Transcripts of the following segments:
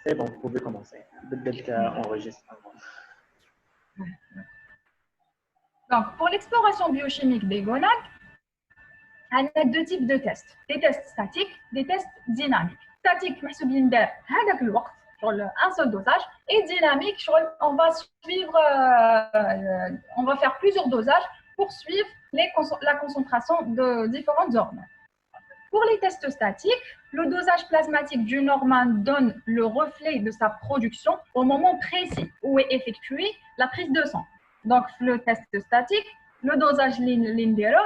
C'est bon, vous pouvez commencer. Enregistrement. Donc, pour l'exploration biochimique des gonades, on a deux types de tests. Des tests statiques, des tests dynamiques. Statique, un seul dosage. Et dynamique, on va suivre, on va faire plusieurs dosages pour suivre la concentration de différentes hormones. Pour les tests statiques, le dosage plasmatique d'une hormone donne le reflet de sa production au moment précis où est effectuée la prise de sang. Donc, le test statique, le dosage l'indéro,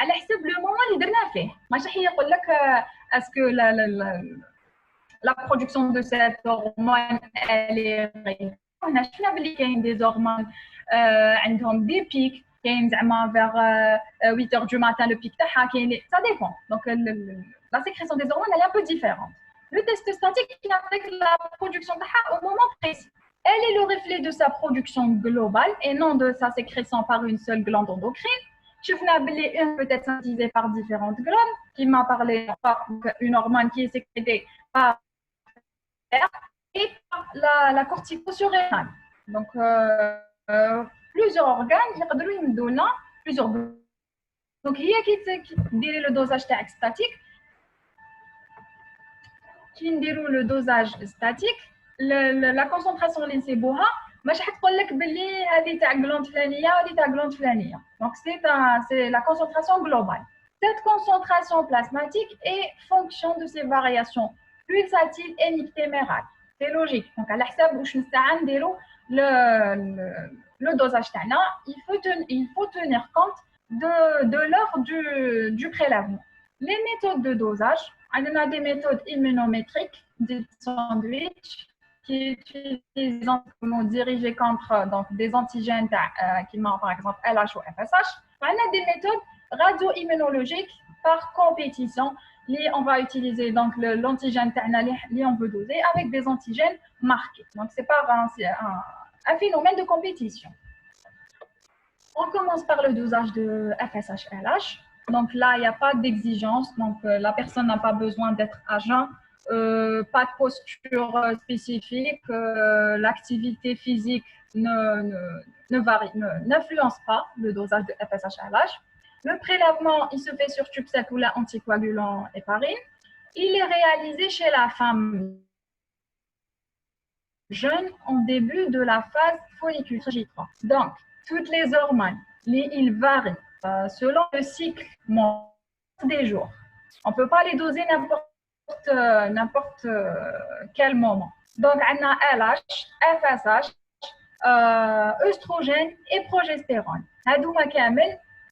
à le moment où il est fait. Est-ce que la production de cette hormone, elle est réelle? On a des hormones, des pics, vers 8 h du matin, le pic, ça dépend. Donc, la sécrétion des hormones, elle est un peu différente. Le test statique, il avec la production au moment précis. Elle est le reflet de sa production globale et non de sa sécrétion par une seule glande endocrine. Une peut être synthétisée par différentes glandes, qui m'a parlé d'une hormone qui est sécrétée par et par la corticosurrénale. Donc, plusieurs organes, ils donnent plusieurs. Donc, il y a qui dit le dosage statique. Qui dit le dosage statique, la concentration de l'insébouha, مش حتقول لك باللي هذه تاع glande فلانيه وهذه تاع glande فلانيه. Donc, c'est la concentration globale. Cette concentration plasmatique est fonction de ces variations pulsatiles et nictémérales. C'est logique. Donc, à la حساب واش نستعملوا le dosage تاعنا, il faut tenir compte de l'heure du prélèvement. Les méthodes de dosage, on a des méthodes immunométriques, des sandwich, qui utilisent pour diriger contre donc, des antigènes qui manquent par exemple LH ou FSH. On a des méthodes radio-immunologiques par compétition. On va utiliser donc l'antigène on veut doser avec des antigènes marqués. Donc c'est pas un phénomène de compétition. On commence par le dosage de FSH-LH. Donc là, il n'y a pas d'exigence. Donc la personne n'a pas besoin d'être à jeun. Pas de posture spécifique, l'activité physique n'influence pas le dosage de FSH-LH. Le prélèvement, il se fait sur tube sec ou la anticoagulant héparine. Il est réalisé chez la femme jeune en début de la phase folliculaire J3. Donc, toutes les hormones, ils varient selon le cycle des jours. On ne peut pas les doser n'importe quel moment. Donc, on a LH, FSH, œstrogène et progestérone.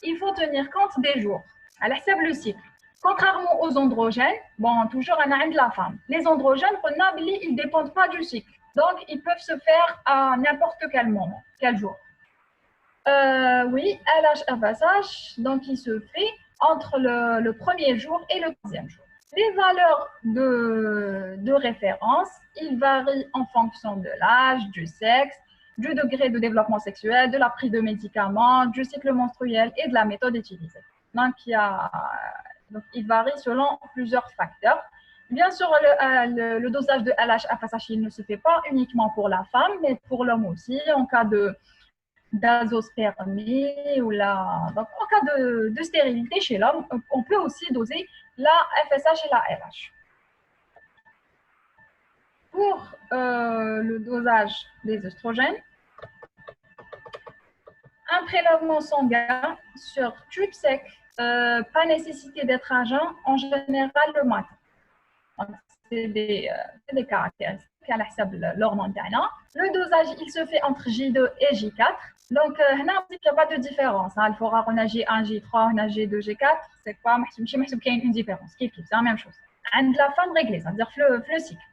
Il faut tenir compte des jours. À la le cycle. Contrairement aux androgènes, bon, toujours on a de la femme. Les androgènes, ils ne dépendent pas du cycle. Donc, ils peuvent se faire à n'importe quel moment, quel jour. Oui, LH, FSH, donc il se fait entre le premier jour et le troisième jour. Les valeurs de référence, ils varient en fonction de l'âge, du sexe, du degré de développement sexuel, de la prise de médicaments, du cycle menstruel et de la méthode utilisée. Donc, il varie selon plusieurs facteurs. Bien sûr, le dosage de LH, FSH, il ne se fait pas uniquement pour la femme, mais pour l'homme aussi, en cas d'azospermie ou donc en cas de stérilité chez l'homme, on peut aussi doser la FSH et la LH. Pour le dosage des œstrogènes, un prélèvement sanguin sur tube sec, pas nécessité d'être à jeun, en général le matin. C'est des caractéristiques à l'hormone. Le dosage, il se fait entre J2 et J4. Donc, il n'y a pas de différence. Il faudra on a J1, J3, on a J2, J4. C'est pas une différence. C'est la même chose. La femme réglée, c'est-à-dire le cycle.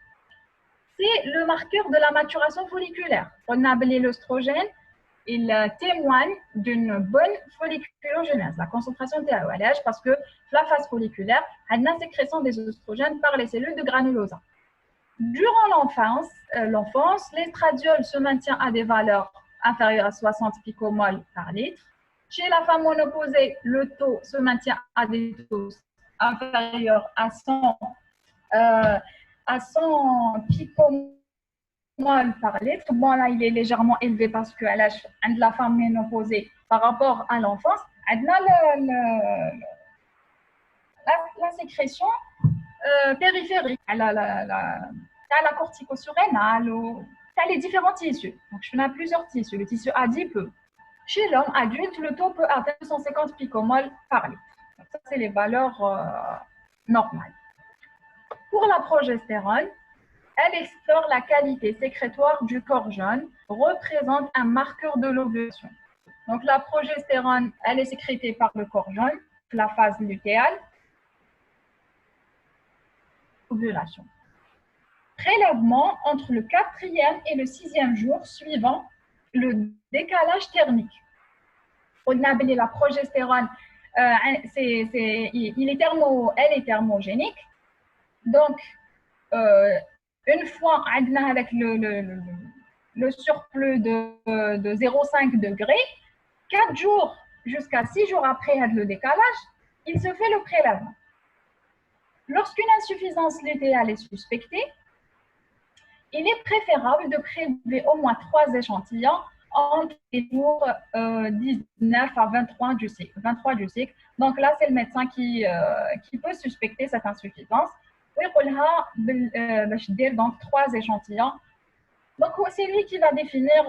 C'est le marqueur de la maturation folliculaire. On a appelé l'œstrogène. Il témoigne d'une bonne folliculogenèse, la concentration TAOLH, parce que la phase folliculaire a une sécrétion des œstrogènes par les cellules de granulosa. Durant l'enfance, l'estradiol se maintient à des valeurs inférieures à 60 picomoles par litre. Chez la femme monopausée, le taux se maintient à des taux inférieurs à 100 picomoles nanomol par litre. Bon, là, il est légèrement élevé parce que la femme ménopausée par rapport à l'enfance, la sécrétion périphérique, la cortico-surrénale, les différents tissus. Donc, je fais plusieurs tissus. Le tissu adipeux. Chez l'homme adulte, le taux peut atteindre 150 picomoles par litre. Donc, ça, c'est les valeurs normales. Pour la progestérone, elle explore la qualité sécrétoire du corps jeune, représente un marqueur de l'ovulation. Donc, la progestérone, elle est sécrétée par le corps jeune, la phase lutéale, ovulation. Prélèvement entre le 4e et le 6e jour suivant le décalage thermique. On a la progestérone, elle est thermogénique. Donc, une fois avec le surplus de 0,5 degrés, 4 jours jusqu'à 6 jours après le décalage, il se fait le prélèvement. Lorsqu'une insuffisance lutéale est suspectée, il est préférable de prélever au moins 3 échantillons entre les jours 19 à 23 du cycle. Donc là, c'est le médecin qui peut suspecter cette insuffisance. Donc 3 échantillons. Donc c'est lui qui va définir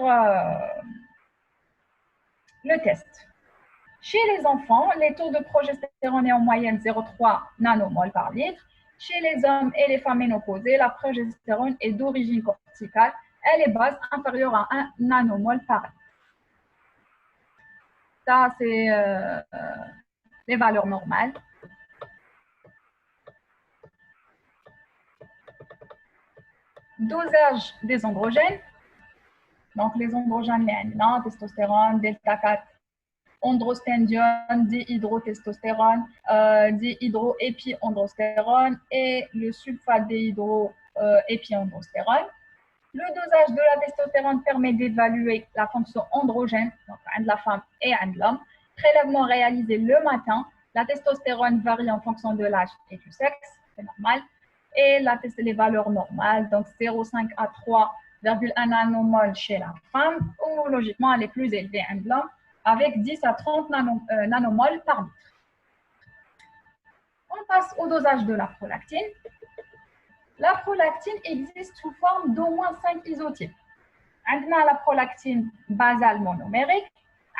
le test. Chez les enfants, les taux de progestérone est en moyenne 0,3 nanomol par litre. Chez les hommes et les femmes ménopausées, la progestérone est d'origine corticale. Elle est basse, inférieure à 1 nanomol par litre. Ça, c'est les valeurs normales. Dosage des androgènes. Donc, les androgènes, la testostérone, delta 4, androstendione, dihydrotestostérone, dihydroépiandrostérone et le sulfate dihydroépiandrostérone. Le dosage de la testostérone permet d'évaluer la fonction androgène, donc de la femme et de l'homme. Prélèvement réalisé le matin, la testostérone varie en fonction de l'âge et du sexe, c'est normal. Et les valeurs normales, donc 0,5 à 3,1 nanomol chez la femme, ou logiquement elle est plus élevée de l'homme, avec 10 à 30 nanomoles par litre. On passe au dosage de la prolactine. La prolactine existe sous forme d'au moins 5 isotypes. On a la prolactine basale monomérique,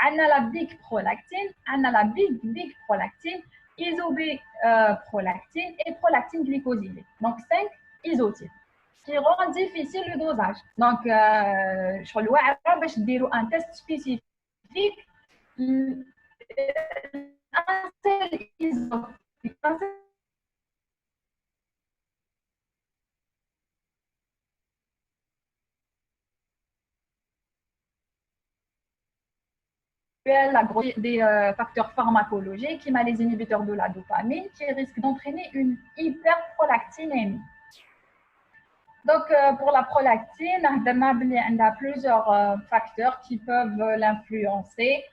on a la big prolactine, on a la big prolactine, isobé-prolactine et prolactine glycosylée. Donc 5 isotypes, ce qui rend difficile le dosage. Donc, je vais un test spécifique. Un seul isotype, des facteurs pharmacologiques, qui m'a les inhibiteurs de la dopamine, qui risquent d'entraîner une hyperprolactinémie. Donc, pour la prolactine, on a plusieurs facteurs qui peuvent l'influencer.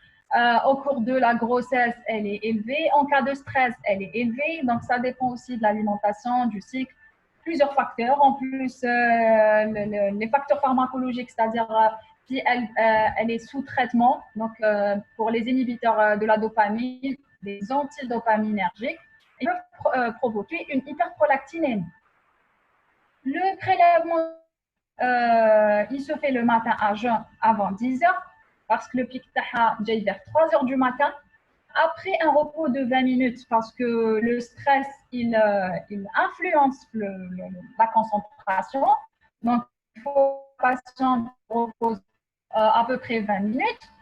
Au cours de la grossesse, elle est élevée. En cas de stress, elle est élevée. Donc, ça dépend aussi de l'alimentation, du cycle. Plusieurs facteurs. En plus, les facteurs pharmacologiques, c'est-à-dire si elle est sous traitement, donc pour les inhibiteurs de la dopamine, des antidopaminergiques, ils peuvent provoquer une hyperprolactinémie. Le prélèvement, il se fait le matin à jeun avant 10 heures, parce que le pic taha est vers 3 heures du matin. Après un repos de 20 minutes, parce que le stress, il influence la concentration. Donc, il faut que le patient repose à peu près 20 minutes.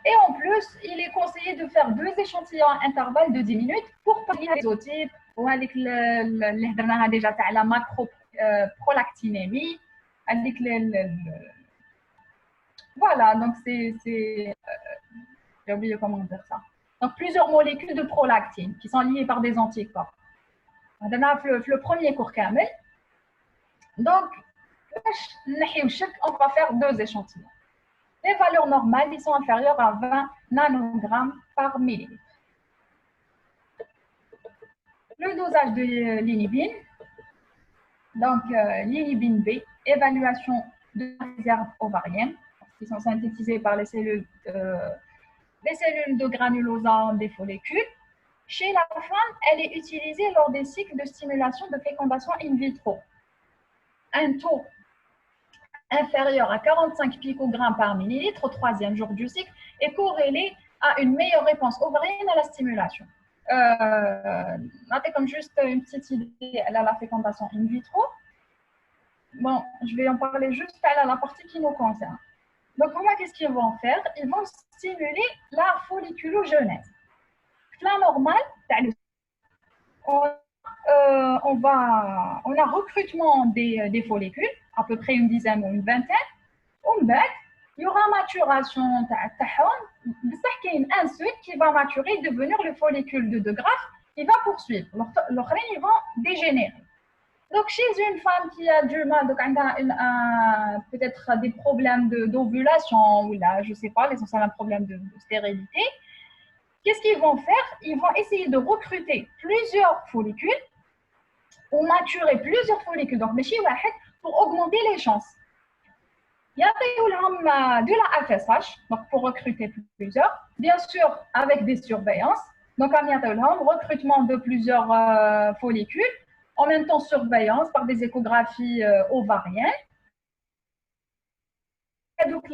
Et en plus, il est conseillé de faire 2 échantillons à intervalle de 10 minutes pour pallier les isotypes ou avec déjà la macroprolactinémie. Avec voilà, donc j'ai oublié comment dire ça. Donc, plusieurs molécules de prolactine qui sont liées par des anticorps. On a le premier cours camel. Donc, on va faire 2 échantillons. Les valeurs normales, ils sont inférieures à 20 nanogrammes par millilitre. Le dosage de l'inhibine. Donc, l'inhibine B, évaluation de la réserve ovarienne, qui sont synthétisées par les cellules de granulosome des follicules. Chez la femme, elle est utilisée lors des cycles de stimulation de fécondation in vitro. Un taux inférieur à 45 picogrammes par millilitre au troisième jour du cycle est corrélé à une meilleure réponse ovarienne à la stimulation. Comme juste une petite idée à la fécondation in vitro. Bon, je vais en parler juste à la partie qui nous concerne. Donc, qu'est-ce qu'ils vont faire? Ils vont stimuler la folliculogenèse. La normale, on a recrutement des follicules, à peu près une dizaine ou une vingtaine. Il y aura maturation, il y a un seul qui va maturer, devenir le follicule de Graaff, il va poursuivre. L'autre, ils vont dégénérer. Donc, chez une femme qui a du mal, donc peut-être des problèmes d'ovulation, ou là, je ne sais pas, l'essentiel un problème de stérilité, qu'est-ce qu'ils vont faire? Ils vont essayer de recruter plusieurs follicules ou maturer plusieurs follicules, donc pour augmenter les chances. Il y a de la FSH, donc pour recruter plusieurs, bien sûr avec des surveillances. Donc, il y a recrutement de plusieurs follicules, en même temps surveillance par des échographies ovariennes. Et donc,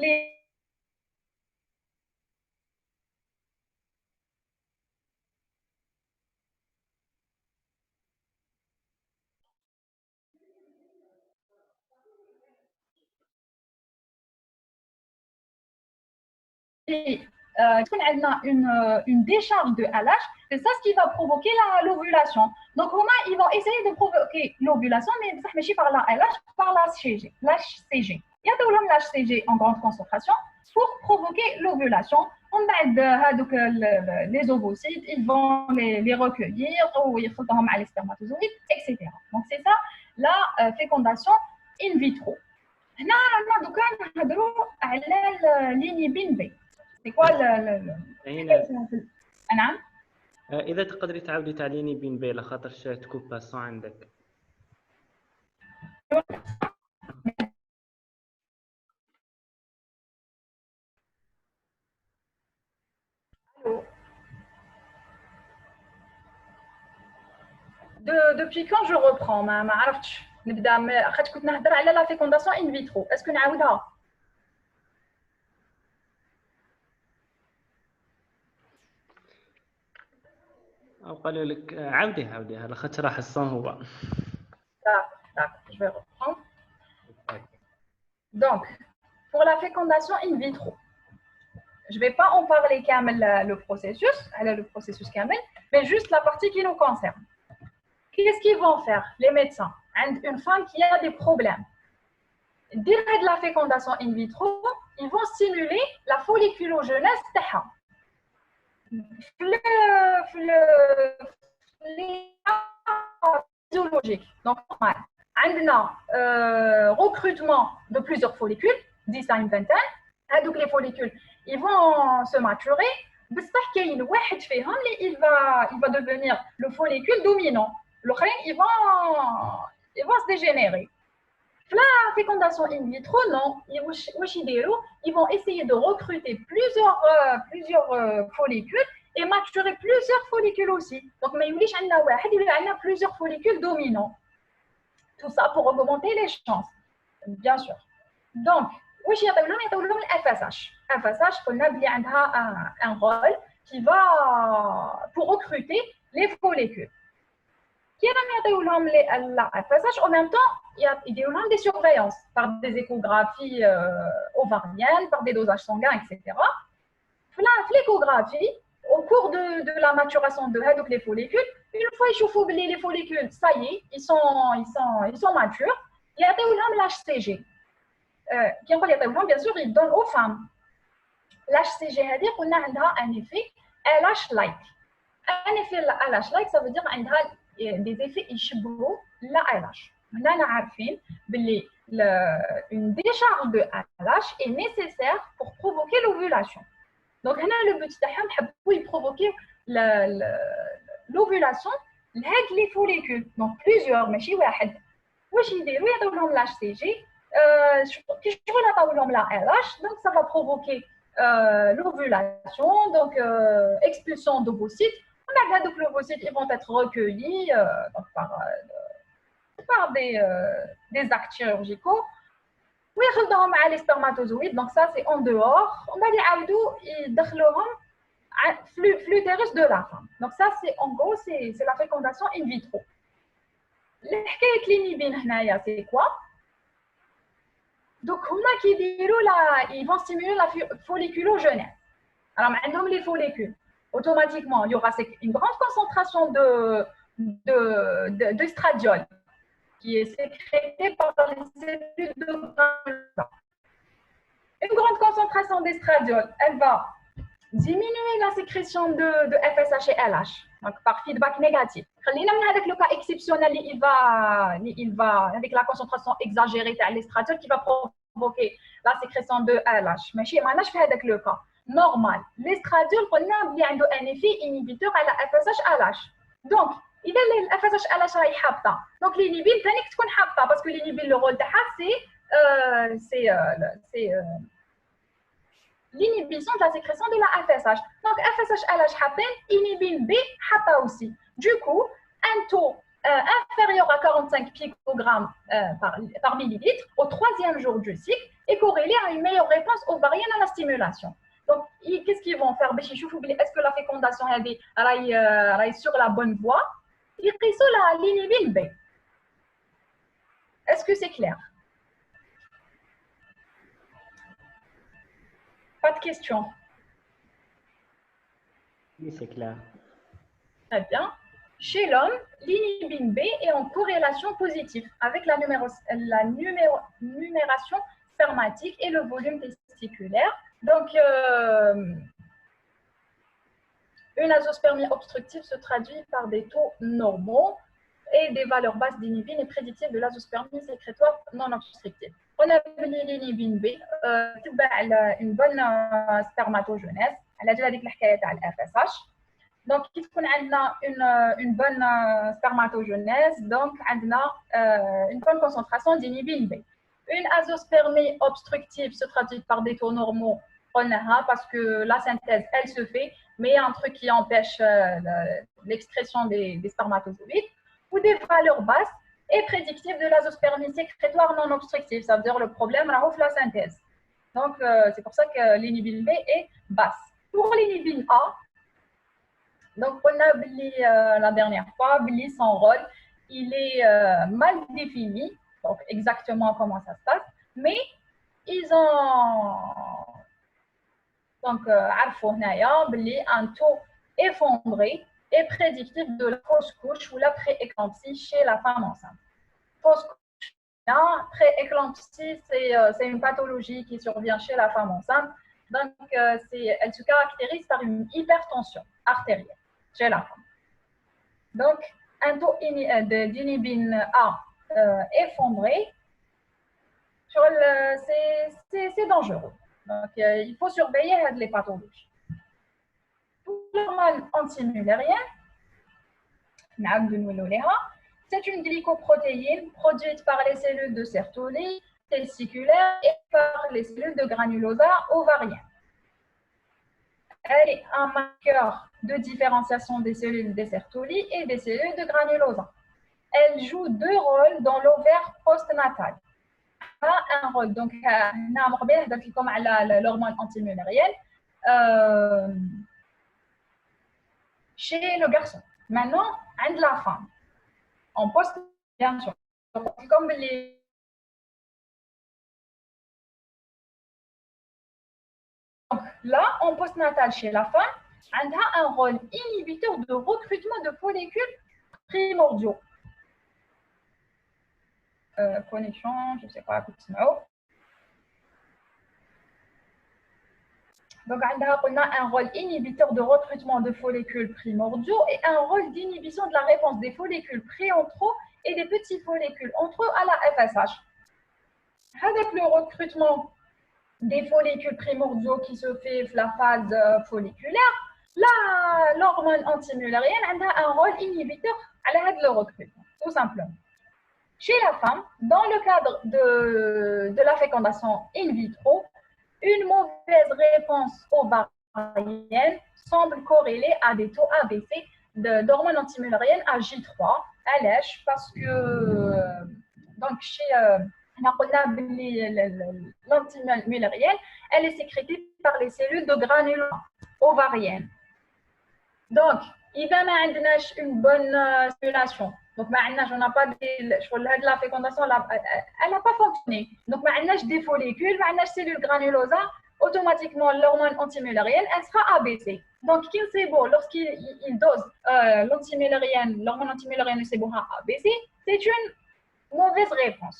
une décharge de LH, c'est ça ce qui va provoquer l'ovulation. Donc, ils vont essayer de provoquer l'ovulation, mais par la LH, par l'HCG. Il y a l'HCG en grande concentration pour provoquer l'ovulation. Les ovocytes, ils vont les recueillir ou ils vont les spermatozoïdes, etc. Donc, c'est ça la fécondation in vitro. هنا دوكا نهضروا على l'inhibin B. C'est quoi نعم اذا تقدري تعاودي تعليني بين بي لخاطرش تكوبا الصون عندك. Depuis quand je reprends ما عرفتش نبدا خاطر كنت نهضر على لا فيكونداسيون ان فيترو. اسكو نعاودها؟ او قالوا لك عاوديها لخاطر راح الصون هو. Je vais reprendre. Donc, pour la fécondation in vitro, je ne vais pas en parler le processus Kamel, mais juste la partie qui nous concerne. Qu'est-ce qu'ils vont faire, les médecins? Une femme qui a des problèmes. Direct de la fécondation in vitro, ils vont stimuler la folliculogenèse تاعها. Physiologique. Donc, on a recrutement de plusieurs follicules, 10 à une vingtaine. Donc, les follicules, ils vont se maturer. Il va devenir le follicule dominant. L'autre, ils vont se dégénérer. La fécondation in vitro, non. Ils vont essayer de recruter plusieurs follicules et maturer plusieurs follicules aussi. Donc, il y a plusieurs follicules dominants. Tout ça pour augmenter les chances, bien sûr. Donc, il y a le FSH. FSH, on a un rôle qui va pour recruter les follicules. Qui est la FSH, en même temps, il y a des surveillances par des échographies ovariennes, par des dosages sanguins, etc. L'échographie, au cours de la maturation de les follicules, une fois les follicules, ça y est, ils sont matures, il y a l'HCG. Bien sûr, ils donnent aux femmes. L'HCG, c'est-à-dire qu'on a un effet LH-like. Un effet LH-like, ça veut dire qu'on a des effets يشبهوا la LH. Maintenant, on a appris une décharge de LH est nécessaire pour provoquer l'ovulation. Donc, le but c'est provoquer l'ovulation les follicules. Donc, plusieurs, mais واحد. واش يديروا يعطيو لهم l'HCG donc ça va provoquer l'ovulation, donc expulsion d'ovocytes. Donc, les ovocytes ils vont être recueillis donc, par des actes chirurgicaux. Oui, les spermatozoïdes, donc ça c'est en dehors. On va les flux de la femme. Donc ça c'est en gros c'est la fécondation in vitro. الحكايه l'inhibine هنايا c'est quoi? Donc ils vont stimuler la folliculogenèse. Alors عندهم les follicules. Automatiquement, il y aura une grande concentration d'estradiol qui est sécrété par les cellules de granulosa. Une grande concentration d'estradiol, elle va diminuer la sécrétion de FSH et LH, donc par feedback négatif. Avec le cas exceptionnel, il va avec la concentration exagérée de l'estradiol qui va provoquer la sécrétion de LH. Mais chez moi, je fais avec le cas normal. L'estradiol, on a un effet inhibiteur à la FSH-LH. Donc, il y a le FSH-LH qui est habta. Donc, l'inhibine, il faut qu'on habta parce que l'inhibine, le rôle de c'est l'inhibition de la sécrétion de la FSH. Donc, FSH-LH habta, inhibine B habta aussi. Du coup, un taux inférieur à 45 picogrammes par millilitre au 3e jour du cycle est corrélé à une meilleure réponse ovarienne à la stimulation. Donc, qu'est-ce qu'ils vont faire? Est-ce que la fécondation est sur la bonne voie? Ils prennent l'inhibine B. Est-ce que c'est clair? Pas de questions? Oui, c'est clair. Très bien. Chez l'homme, l'inhibine B est en corrélation positive avec la numération spermatique et le volume testiculaire. Donc, une azospermie obstructive se traduit par des taux normaux et des valeurs basses d'inhibine et prédictives de l'azospermie sécrétoire non obstructive. On a l'inhibine B, une bonne spermatogenèse. Elle a déjà dit la FSH. Donc, il faut une bonne spermatogenèse, donc on a une bonne concentration d'inhibine B. Une azospermie obstructive se traduit par des taux normaux, parce que la synthèse, elle se fait, mais il y a un truc qui empêche l'expression des spermatozoïdes, ou des valeurs basses et prédictives de l'azospermie sécrétoire non obstructive. Ça veut dire le problème, c'est la synthèse. Donc, c'est pour ça que l'inhibine B est basse. Pour l'inhibine A, donc, on a oublié la dernière fois, son rôle, il est mal défini, donc exactement comment ça se passe, mais ils ont donc un taux effondré et prédictif de la fausse couche ou la pré-éclampsie chez la femme enceinte. Fausse couche, pré-éclampsie, c'est une pathologie qui survient chez la femme enceinte, donc elle se caractérise par une hypertension artérielle chez la femme. Donc, un taux d'inhibine A effondré, c'est dangereux. Donc, il faut surveiller les pathologies. Pour l'hormone antimullérienne, c'est une glycoprotéine produite par les cellules de Sertoli testiculaire et par les cellules de granulosa ovarienne. Elle est un marqueur de différenciation des cellules de Sertoli et des cellules de granulosa. Elle joue deux rôles dans l'ovaire postnatal. Un rôle, donc, l'hormone antimullérienne chez le garçon. Maintenant, de la femme. En post, bien sûr. Comme les Donc là, en postnatal chez la femme, elle a un rôle inhibiteur de recrutement de follicules primordiaux. Connexion, je ne sais pas, donc, on a un rôle inhibiteur de recrutement de follicules primordiaux et un rôle d'inhibition de la réponse des follicules préentraux et des petits follicules entre eux à la FSH. Avec le recrutement des follicules primordiaux qui se fait la phase folliculaire, l'hormone antimullérienne a un rôle inhibiteur à l'aide de le recrutement, tout simplement. Chez la femme, dans le cadre de la fécondation in vitro, une mauvaise réponse ovarienne semble corrélée à des taux abaissés d'hormones antimulériennes à J3. علاش parce que donc chez l'antimulérienne, elle est sécrétée par les cellules de granulats ovariennes. Donc, il va y une bonne stimulation. Donc, on n'a pas la fécondation, elle n'a pas fonctionné. Donc, on a des follicules, on a des cellules granulosales, automatiquement, l'hormone antimulérienne, elle sera abaissée. Donc, c'est beau, lorsqu'il dose l'hormone antimulérienne c'est beau abaissée, c'est une mauvaise réponse.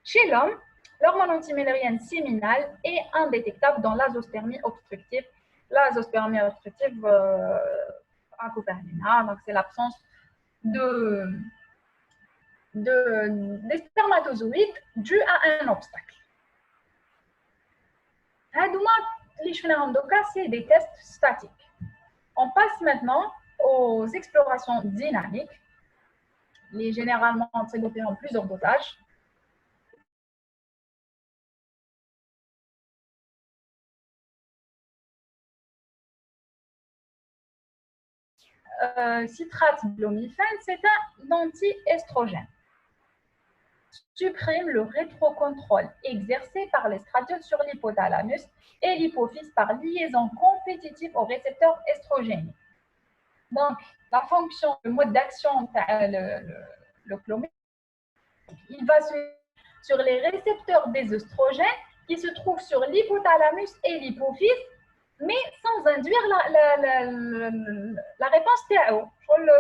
Chez l'homme, l'hormone antimulérienne séminale est indétectable dans l'azospermie obstructive. L'azospermie obstructive, donc c'est l'absence des spermatozoïdes dû à un obstacle. C'est des tests statiques. On passe maintenant aux explorations dynamiques. Les généralement développées en plusieurs dosages. Citrate blomifène, c'est un anti-estrogène. Supprime le rétrocontrôle exercé par l'estradiol sur l'hypothalamus et l'hypophyse par liaison compétitive au récepteur estrogène. Donc, la fonction, le mode d'action le clomide, il va sur les récepteurs des œstrogènes qui se trouvent sur l'hypothalamus et l'hypophyse, mais sans induire la réponse TAO.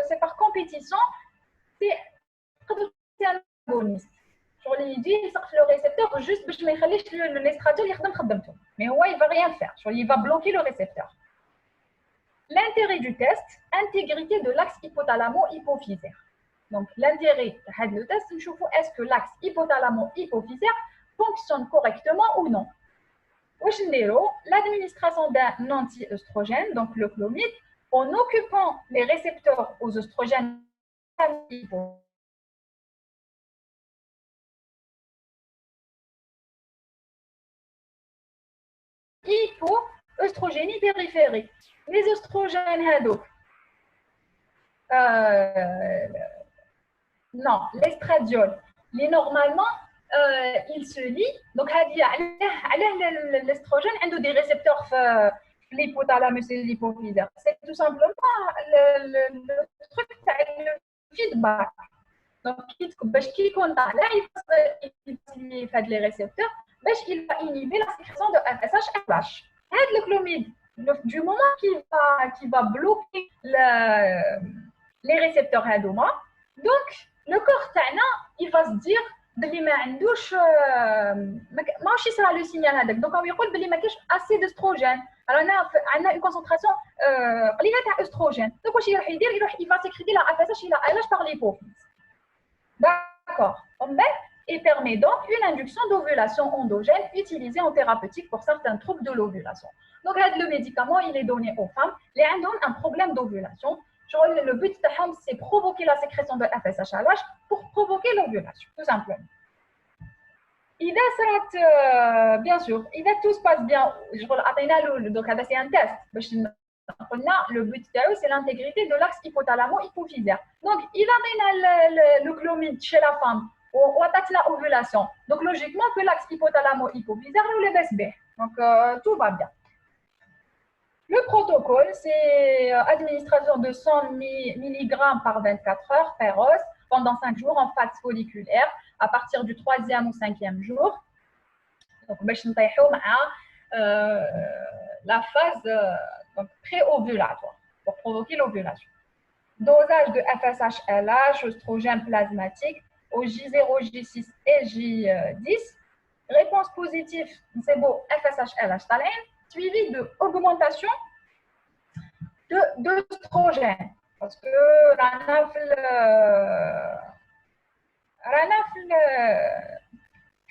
C'est par compétition, c'est un agoniste. Il dit le récepteur juste pour que l'estradiol يخدم. Mais il ne va rien faire, il va bloquer le récepteur. L'intérêt du test, intégrité de l'axe hypothalamo-hypophysaire. Donc, l'intérêt de test, c'est est-ce que l'axe hypothalamo-hypophysaire fonctionne correctement ou non. L'administration d'un anti-œstrogène, donc le clomide, en occupant les récepteurs aux œstrogènes hypo-œstrogénie périphérique. Les œstrogènes, non, l'estradiol, normalement, il se lie. Donc, l'estrogène a des récepteurs l'hypothalamus et l'hypophysaire. C'est tout simplement le truc, le feedback. Donc, qui compte là, il fait les récepteurs, il va inhiber la sécrétion de FSH-LH. Le clomide, du moment qu'il va bloquer les récepteurs HADOMA, donc le corps il va se dire que ما عندوش ماشي صار le signal هذاك donc on يقول بلي ما كاينش assez d'œstrogène. Alors on a une concentration قليله تاع œstrogène. Donc واش يروح يدير il va sécréter la FSH et la LH par l'hypophyse. D'accord. Et permet donc une induction d'ovulation endogène utilisée en thérapeutique pour certains troubles de l'ovulation. Donc, le médicament, il est donné aux femmes qui ont un problème d'ovulation. Le but, c'est provoquer la sécrétion de FSH-LH pour provoquer l'ovulation, tout simplement. Bien sûr, tout se passe bien. Donc, c'est un test. Le but, c'est l'intégrité de l'axe hypothalamo-hypophysaire. Donc, il a le clomide chez la femme. On attaque la ovulation. Donc, logiquement, que l'axe hypothalamo-hypophysaire nous les baisse bien. Donc, tout va bien. Le protocole, c'est administration de 100 mg par 24 heures per os pendant 5 jours en phase folliculaire à partir du 3e ou 5e jour. Donc, la phase pré-ovulatoire pour provoquer l'ovulation. Dosage de FSH-LH, oestrogène plasmatique au J0, J6 et J10. Réponse positive, c'est beau, FSH-LH suivi de augmentation d'œstrogène. Parce que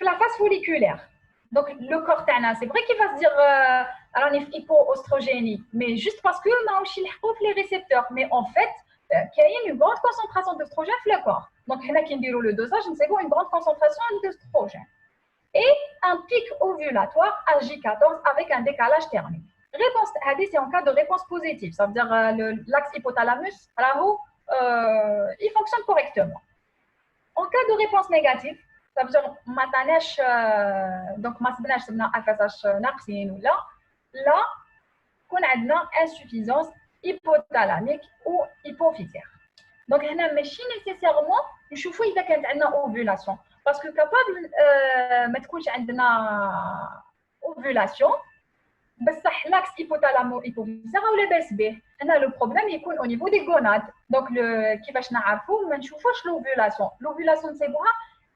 la phase folliculaire. Donc, le corps, c'est vrai qu'il va se dire hypo-oestrogénie, mais juste parce que on a les récepteurs. Mais en fait, كاين une grande concentration d'œstrogène في le corps. Donc هنا كي نديروا le dosage نسيبوا une grande concentration d'œstrogène et un pic ovulatoire à J14 avec un décalage thermique. Réponse AD, c'est en cas de réponse positive, ça veut dire l'axe hypothalamus, il fonctionne correctement. En cas de réponse négative, ça veut dire donc ما سبناش سبنا FSH ناقصين ولا là كون عندنا insuffisance hypothalamique ou hypophysaire. Donc هنا ماشي nécessairement نشوفوا اذا كانت عندنا ovulation parce que capable ما تكونش عندنا ovulation بصح لاكس hypothalamo hypophysaire ولا باس به. هنا لو بروبليم يكون au niveau des gonades. Donc كيفاش نعرفوا ما نشوفوش l'ovulation. L'ovulation نسيبوها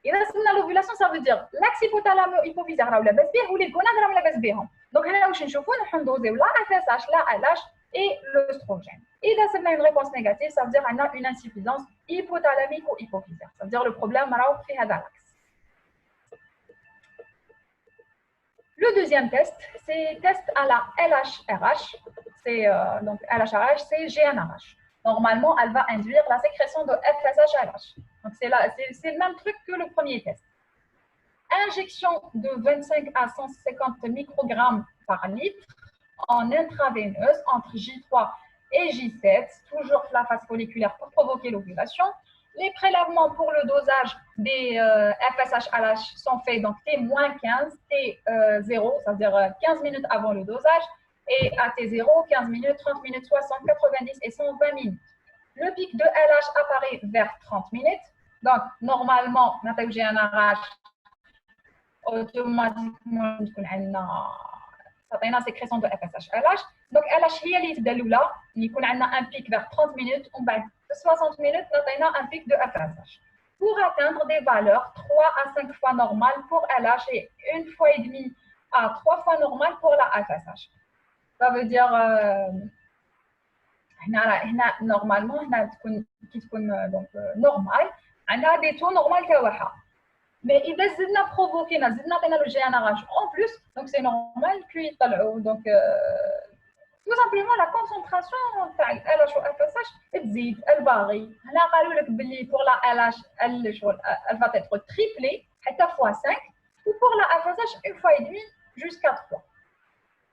اذا سمنا l'ovulation ça veut dire l'axe hypothalamo hypophysaire راه لاباس به ولي gonades راه لاباس بهم. Donc هنا واش نشوفوا نروحوا ندوزيو لا FSH لا LH et l'œstrogène. إذا سمنا une réponse négative, ça veut dire qu'on a une insuffisance hypothalamique ou hypophysaire. Ça veut dire le problème est في هذا l'axe. Le deuxième test, c'est test à la LHRH. C'est donc LHRH, c'est GnRH. Normalement, elle va induire la sécrétion de FSH-LH. Donc c'est le même truc que le premier test. Injection de 25 à 150 microgrammes par litre en intraveineuse entre J3 et J7, toujours la phase folliculaire pour provoquer l'ovulation. Les prélèvements pour le dosage des FSH-LH sont faits donc T-15, T0, c'est-à-dire 15 minutes avant le dosage, et à T0, 15 minutes, 30 minutes, 60, 90 et 120 minutes. Le pic de LH apparaît vers 30 minutes. Donc, normalement, j'ai un arrache automatiquement, تعطينا sécrétion de FSH-LH. Donc LH هي اللي تبدا الاولى يكون عندنا un pic vers 30 minutes ومن بعد 60 minutes نعطينا un pic de FSH. Pour atteindre des valeurs 3 à 5 fois normales pour LH et 1 fois et demi à 3 fois normales pour la FSH. Ça veut dire هنا normalement هنا تكون كي تكون donc normal عندنا des taux normaux تاعها. Mais إذا زدنا بروفوكينا زدنا عطينا لو GnRH en plus, donc c'est normal كيطلعوا donc tout simplement la concentration تاع LH و FSH تزيد الباغي. هنا قالوا لك باللي pour la LH elle va être triplée حتى fois 5 ou pour la FSH une fois et demi jusqu'à 3.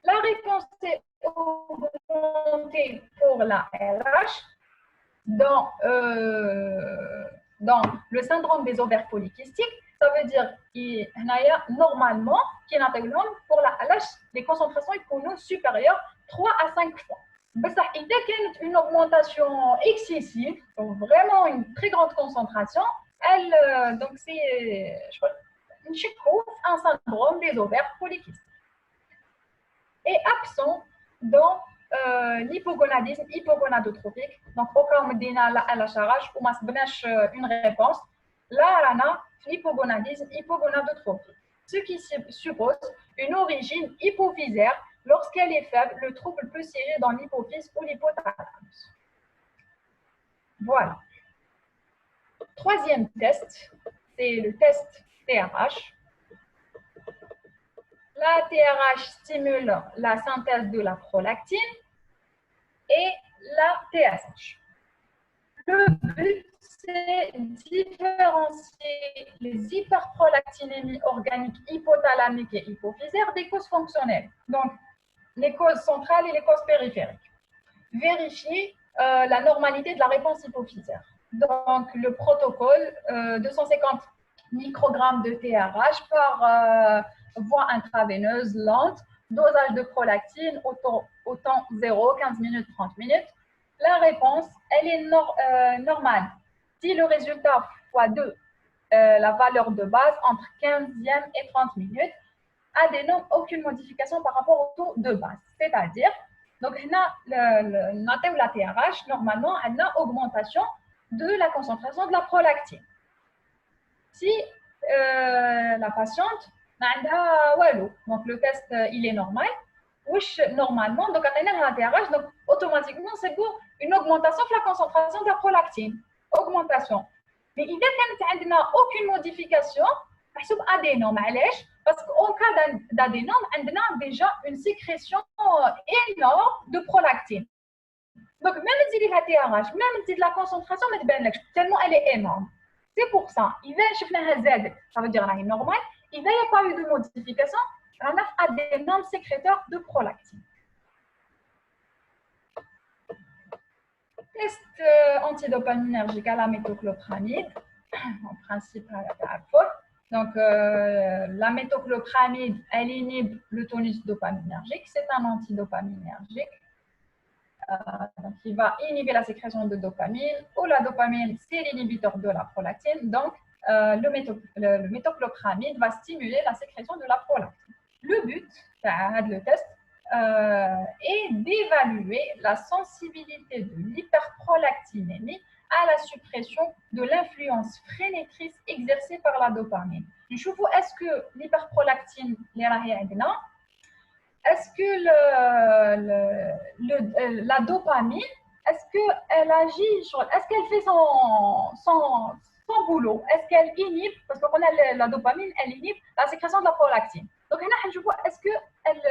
La réponse est augmentée pour la LH dans le syndrome des ovaires polykystiques. Ça veut dire que normalement, pour la LH, les concentrations sont supérieures 3 à 5 fois. Mais il y a une augmentation excessive, donc vraiment une très grande concentration. Donc c'est un syndrome des ovaires polykystiques. Et absent dans l'hypogonadisme hypogonadotropique. Donc, au cas où on a la LHRH ou une réponse, là, on a l'hypogonadisme hypogonadotropique. Ce qui suppose une origine hypophysaire. Lorsqu'elle est faible, le trouble peut siéger dans l'hypophyse ou l'hypothalamus. Voilà. Troisième test, c'est le test TRH. La TRH stimule la synthèse de la prolactine et la TSH. Le but, c'est différencier les hyperprolactinémies organiques hypothalamiques et hypophysaires des causes fonctionnelles. Donc, les causes centrales et les causes périphériques. Vérifier la normalité de la réponse hypophysaire. Donc, le protocole, 250 microgrammes de TRH par voie intraveineuse lente, dosage de prolactine au temps 0, 15 minutes, 30 minutes. La réponse, elle est normale. Si le résultat x2, la valeur de base entre 15e et 30 minutes, a dénomme aucune modification par rapport au taux de base. C'est-à-dire, donc, la TRH, normalement, a une augmentation de la concentration de la prolactine. Si la patiente donc le test il est normal, normalement, donc on a TRH, donc automatiquement c'est pour une augmentation de la concentration de la prolactine. Augmentation. Mais il n'y a aucune modification, adénome, parce qu'en cas d'adénome, on a déjà une sécrétion énorme de prolactine. Donc, même si il y a TRH, même si la concentration, tellement elle est énorme. C'est pour ça, il va ça veut dire qu'elle est normale, il n'y a pas eu de modification, on a des normes sécréteurs de prolactine. Test antidopaminergique à la méthoclopramide, en principe à la fois. Donc, la méthoclopramide, elle inhibe le tonus dopaminergique, c'est un antidopaminergique. Donc, il va inhiber la sécrétion de dopamine, ou la dopamine, c'est l'inhibiteur de la prolactine. Donc, le méthoclopramide va stimuler la sécrétion de la prolactine. Le but de test est d'évaluer la sensibilité de l'hyperprolactinémie à la suppression de l'influence frénétrice exercée par la dopamine. Est-ce que l'hyperprolactine, est-ce que la dopamine, est-ce qu'elle agit sur, est-ce qu'elle fait son boulot? Est-ce qu'elle inhibe, parce qu'on a la dopamine, elle inhibe la sécrétion de la prolactine. Donc, est-ce qu'elle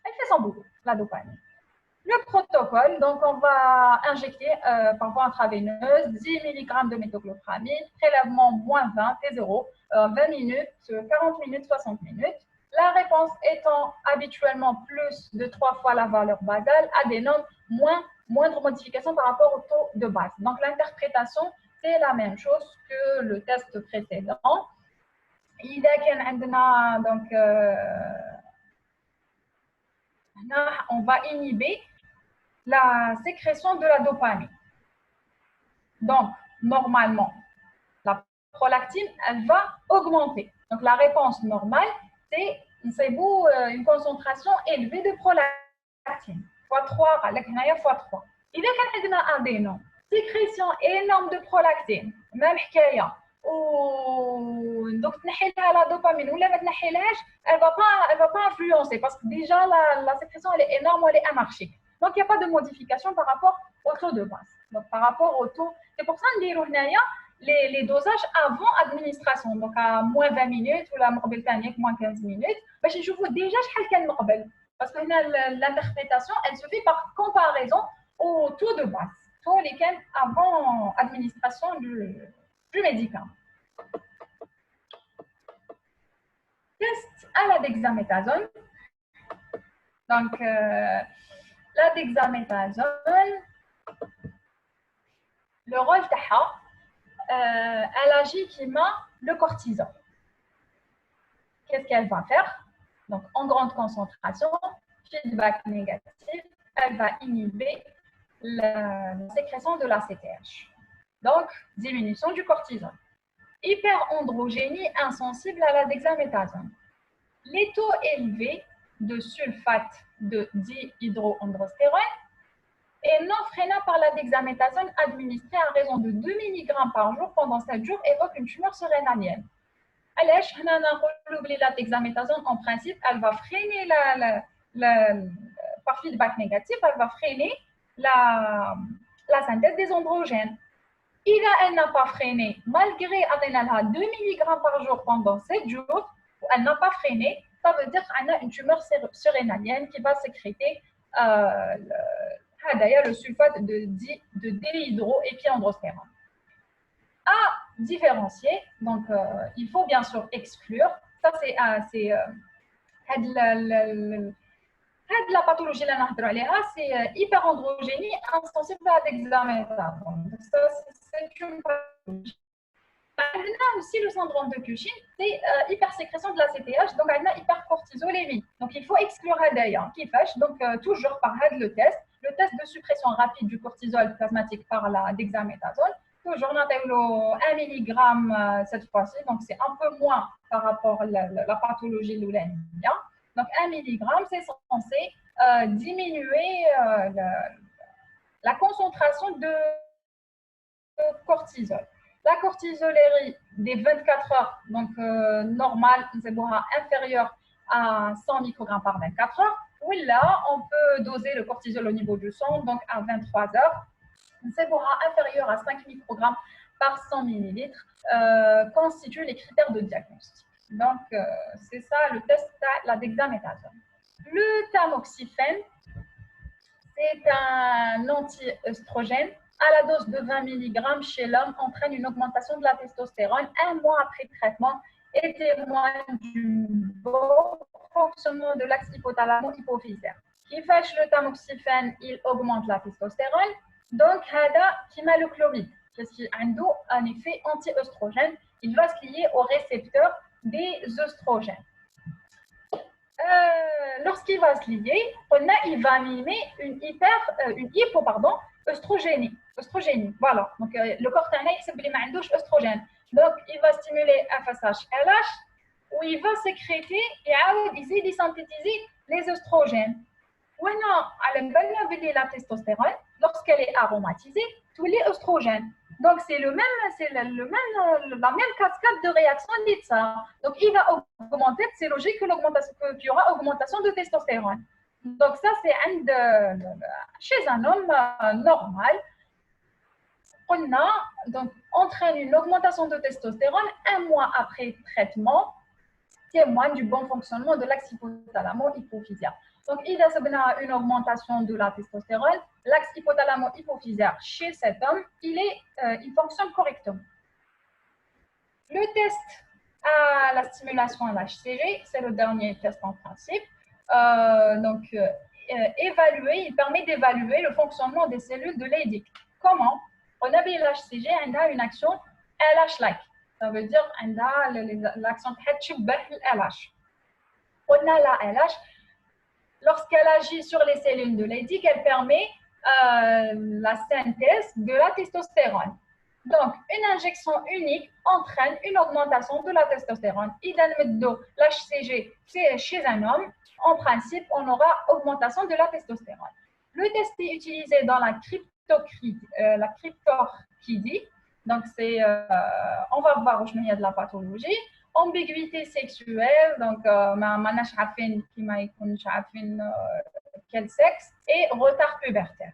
fait son boulot, la dopamine? Le protocole, donc on va injecter par voie intraveineuse 10 mg de méthoclopramide, prélèvement moins 20, T0, 20 minutes, 40 minutes, 60 minutes. La réponse étant habituellement plus de 3 fois la valeur basale, à des normes moindre modification par rapport au taux de base. Donc l'interprétation, c'est la même chose que le test précédent. Il y a donc on va inhiber la sécrétion de la dopamine. Donc, normalement, la prolactine, elle va augmenter. Donc, la réponse normale, c'est une concentration élevée de prolactine. x3, x3. Il y a une sécrétion énorme de prolactine. Même حكاية. Donc, la dopamine, ou elle va pas influencer parce que déjà, la sécrétion, elle est énorme, elle est anarchique. Donc, il n'y a pas de modification par rapport au taux de base. Donc, par rapport au taux, c'est pour ça que les dosages avant administration, donc à moins 20 minutes ou la moins 15 minutes, je vous déjà parce que l'interprétation, elle se fait par comparaison au taux de base, taux lesquels avant administration du médicament. Test à la dexaméthasone. Donc, la dexaméthasone, le rôle elle agit comme le cortisol. Qu'est-ce qu'elle va faire? Donc, en grande concentration, feedback négatif, elle va inhiber la sécrétion de la CTH. Donc, diminution du cortisol. Hyperandrogénie insensible à la dexaméthasone. Les taux élevés de sulfate de dihydroandrostérone et non freinable par la dexaméthasone administrée à raison de 2 mg par jour pendant 7 jours évoque une tumeur surrénalienne. Alors, la dexaméthasone, en principe, elle va freiner par feedback négatif, elle va freiner la synthèse des androgènes. Si elle n'a pas freiné, malgré 2 mg par jour pendant 7 jours, elle n'a pas freiné, ça veut dire qu'elle a une tumeur surrénalienne qui va sécréter d'ailleurs le sulfate de dihydroépiandrostérone. À différencier, donc il faut bien sûr exclure, ça c'est la pathologie c'est hyperandrogénie insensible à dexaméthasone. C'est une pathologie. On a aussi le syndrome de Cushing, c'est hypersécrétion de la CTH, donc on a hypercortisolémie. Donc il faut exclure d'ailleurs qui fâche, donc toujours par le test de suppression rapide du cortisol plasmatique par la dexaméthasone. Toujours on a 1 mg cette fois-ci, donc c'est un peu moins par rapport à la pathologie loulémia. Donc 1 mg, c'est censé diminuer la concentration de cortisol. La cortisolérie des 24 heures, donc normale, c'est inférieure à 100 microgrammes par 24 heures. Oui, là, on peut doser le cortisol au niveau du sang, donc à 23 heures. C'est inférieur à 5 microgrammes par 100 millilitres, constituent les critères de diagnostic. Donc, c'est ça le test à la dexaméthasone. Le tamoxifène, C'est un anti-œstrogène. À la dose de 20 mg chez l'homme entraîne une augmentation de la testostérone un mois après le traitement et témoigne du bon fonctionnement de l'axe hypothalamo-hypophysaire. Qui fâche le tamoxifène, il augmente la testostérone. Donc, hada qui met le chloride, parce qu'il a un effet anti-œstrogène, il va se lier au récepteur des œstrogènes. Lorsqu'il va se lier, il va mimer une hypo-œstrogénie. Voilà. Donc, le corps il s'appelle œstrogène. Donc, il va stimuler FSH-LH où il va sécréter et essayer de synthétiser les œstrogènes. La testostérone, lorsqu'elle est aromatisée, tous les œstrogènes. Donc, c'est la même cascade de réaction de ça. Donc, il va augmenter, c'est logique qu'il y aura augmentation de testostérone. Donc, ça, c'est chez un homme normal. On a donc entraîne une augmentation de testostérone un mois après traitement, témoigne du bon fonctionnement de l'axe hypothalamo-hypophysaire. Donc, il y a une augmentation de la testostérone. L'axe hypothalamo-hypophysaire chez cet homme, il fonctionne correctement. Le test à la stimulation à l'HCG, c'est le dernier test en principe. Il permet d'évaluer le fonctionnement des cellules de Leydig. Comment? On a l'HCG, on a une action LH-like. Ça veut dire qu'on a l'action LH. On a la LH. Lorsqu'elle agit sur les cellules de Leydig, elle permet la synthèse de la testostérone. Donc, une injection unique entraîne une augmentation de la testostérone. L'HCG, c'est chez un homme. En principe, on aura augmentation de la testostérone. Le test est utilisé dans la cryptorchidie. Donc, on va voir où il y a de la pathologie. Ambiguïté sexuelle, donc quel sexe, et retard pubertaire.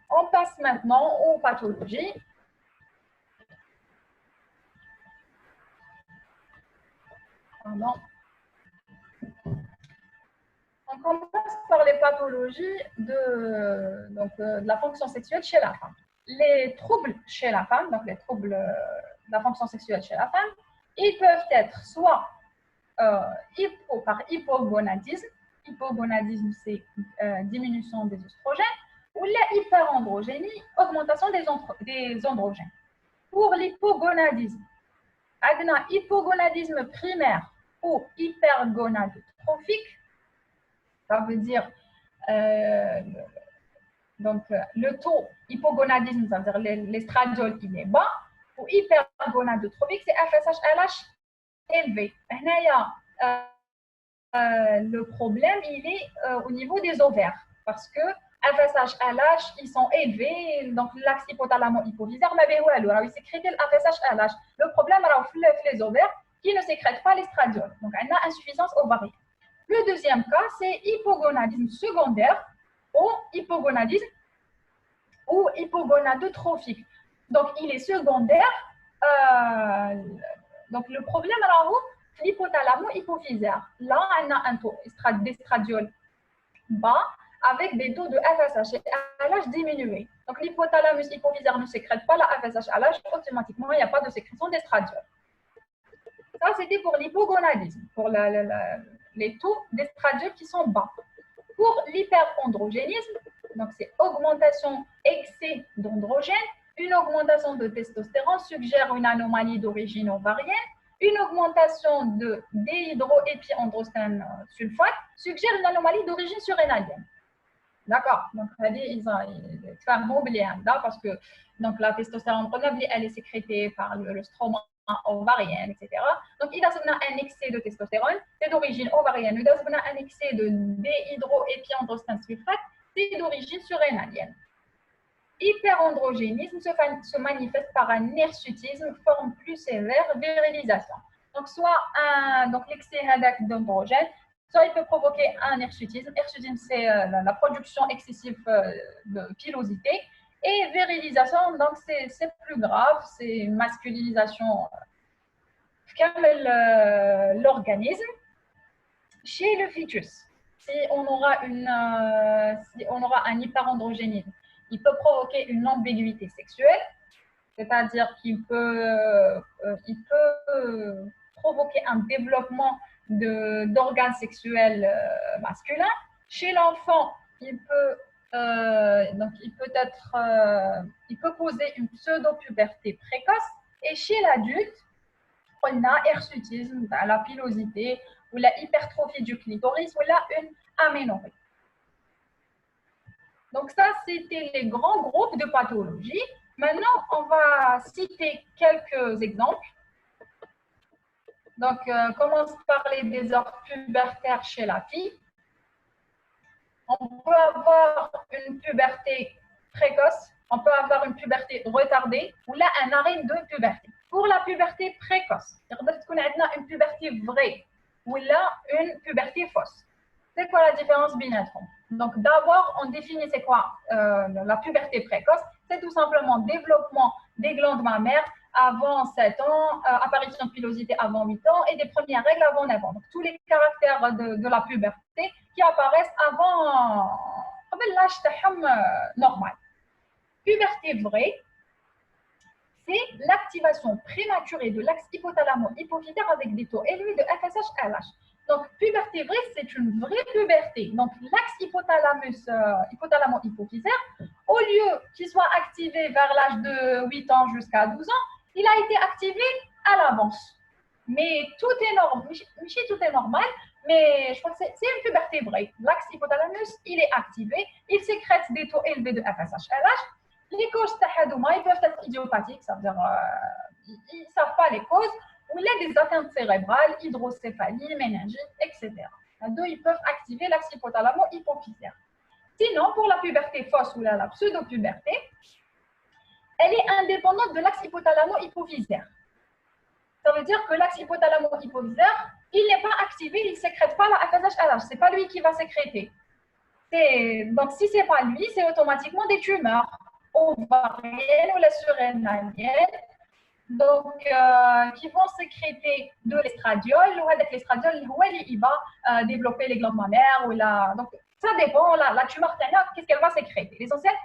On passe maintenant aux pathologies. Pardon. On commence par les pathologies de la fonction sexuelle chez la femme. Les troubles chez la femme, donc les troubles de la fonction sexuelle chez la femme, ils peuvent être soit par hypogonadisme. Hypogonadisme, c'est diminution des oestrogènes, ou la hyperandrogénie, augmentation des androgènes. Pour l'hypogonadisme, adna hypogonadisme primaire ou hypergonadotrophique, ça veut dire le taux hypogonadisme, ça veut dire l'estradiol il est bas, ou hypergonadotrophique, c'est FSH-LH élevé. Le problème, il est au niveau des ovaires, parce que FSH-LH, ils sont élevés, donc l'axe hypothalamo-hypophysaire, mais il sécrète le FSH-LH. Le problème, c'est les ovaires qui ne sécrètent pas l'estradiol. Donc, on a insuffisance ovarienne. Le deuxième cas, c'est hypogonadisme secondaire ou hypogonadotrophique. Donc, il est secondaire. Donc, le problème, c'est l'hypothalamo-hypophysaire. Là, on a un taux d'estradiol bas avec des taux de FSH et LH diminués. Donc, l'hypothalamus hypophysaire ne sécrète pas la FSH-LH, automatiquement, il n'y a pas de sécrétion d'estradiol. Ça, c'était pour l'hypogonadisme, pour les taux d'estradiol qui sont bas. Pour l'hyperandrogénisme, donc c'est augmentation excès d'androgène, une augmentation de testostérone suggère une anomalie d'origine ovarienne, une augmentation de déhydroépiandrostène sulfate suggère une anomalie d'origine surrénalienne. D'accord. Donc, ils ont oublié parce que donc, la testostérone, elle est sécrétée par le stroma ovarien, etc. Donc, il y a un excès de testostérone, c'est d'origine ovarienne. Il y a un excès de déhydroépiandrostène sulfate, c'est d'origine surrénalienne. Hyperandrogénisme se manifeste par un hirsutisme, forme plus sévère, virilisation. Donc, soit l'excès d'androgène, soit il peut provoquer un hirsutisme. Hirsutisme, c'est la production excessive de pilosité. Et virilisation, donc c'est plus grave, c'est une masculinisation de l'organisme chez le fœtus. si on aura un hyperandrogénisme, il peut provoquer une ambiguïté sexuelle, c'est-à-dire qu'il peut provoquer un développement d'organes sexuels masculins. Chez l'enfant, il peut causer une pseudo-puberté précoce. Et chez l'adulte, on a hirsutisme, la pilosité, ou la hypertrophie du clitoris, ou une aménorrhée. Donc ça, c'était les grands groupes de pathologies. Maintenant, on va citer quelques exemples. Donc, commence par les désordres pubertaires chez la fille. On peut avoir une puberté précoce, on peut avoir une puberté retardée ou là un arrêt de puberté. Pour la puberté précoce, on a une puberté vraie ou là une puberté fausse. C'est quoi la différence binôme? Donc d'abord, on définit c'est quoi la puberté précoce. C'est tout simplement développement des glandes mammaires avant 7 ans, apparition de pilosité avant 8 ans et des premières règles avant 9 ans. Donc tous les caractères de la puberté qui apparaissent avant l'âge normal. Puberté vraie, c'est l'activation prématurée de l'axe hypothalamo-hypophysaire avec des taux élevés de FSH-LH. Donc, puberté vraie, c'est une vraie puberté. Donc, l'axe hypothalamo-hypophysaire, au lieu qu'il soit activé vers l'âge de 8 ans jusqu'à 12 ans, il a été activé à l'avance. Mais tout est normal, tout est normal, mais je crois que c'est une puberté vraie. L'axe hypothalamus, il est activé, il sécrète des taux élevés de FSH-LH. Les causes ils peuvent être idiopathiques, ça veut dire ils ne savent pas les causes, ou il y a des atteintes cérébrales, hydrocéphalie, méningite, etc. Ils peuvent activer l'axe hypothalamo-hypophysaire. Sinon, pour la puberté fausse ou la pseudo-puberté, elle est indépendante de l'axe hypothalamo-hypophysaire. Ça veut dire que l'axe hypothalamo-hypophysaire, il n'est pas activé, il ne sécrète pas la FSH-LH, ce n'est pas lui qui va sécréter. Donc, si ce n'est pas lui, c'est automatiquement des tumeurs ovariennes ou la surrénalienne, donc qui vont sécréter de l'estradiol, ou avec l'estradiol, il va développer les glandes mammaires, donc ça dépend, la tumeur, qu'est-ce qu'elle va sécréter. L'essentiel,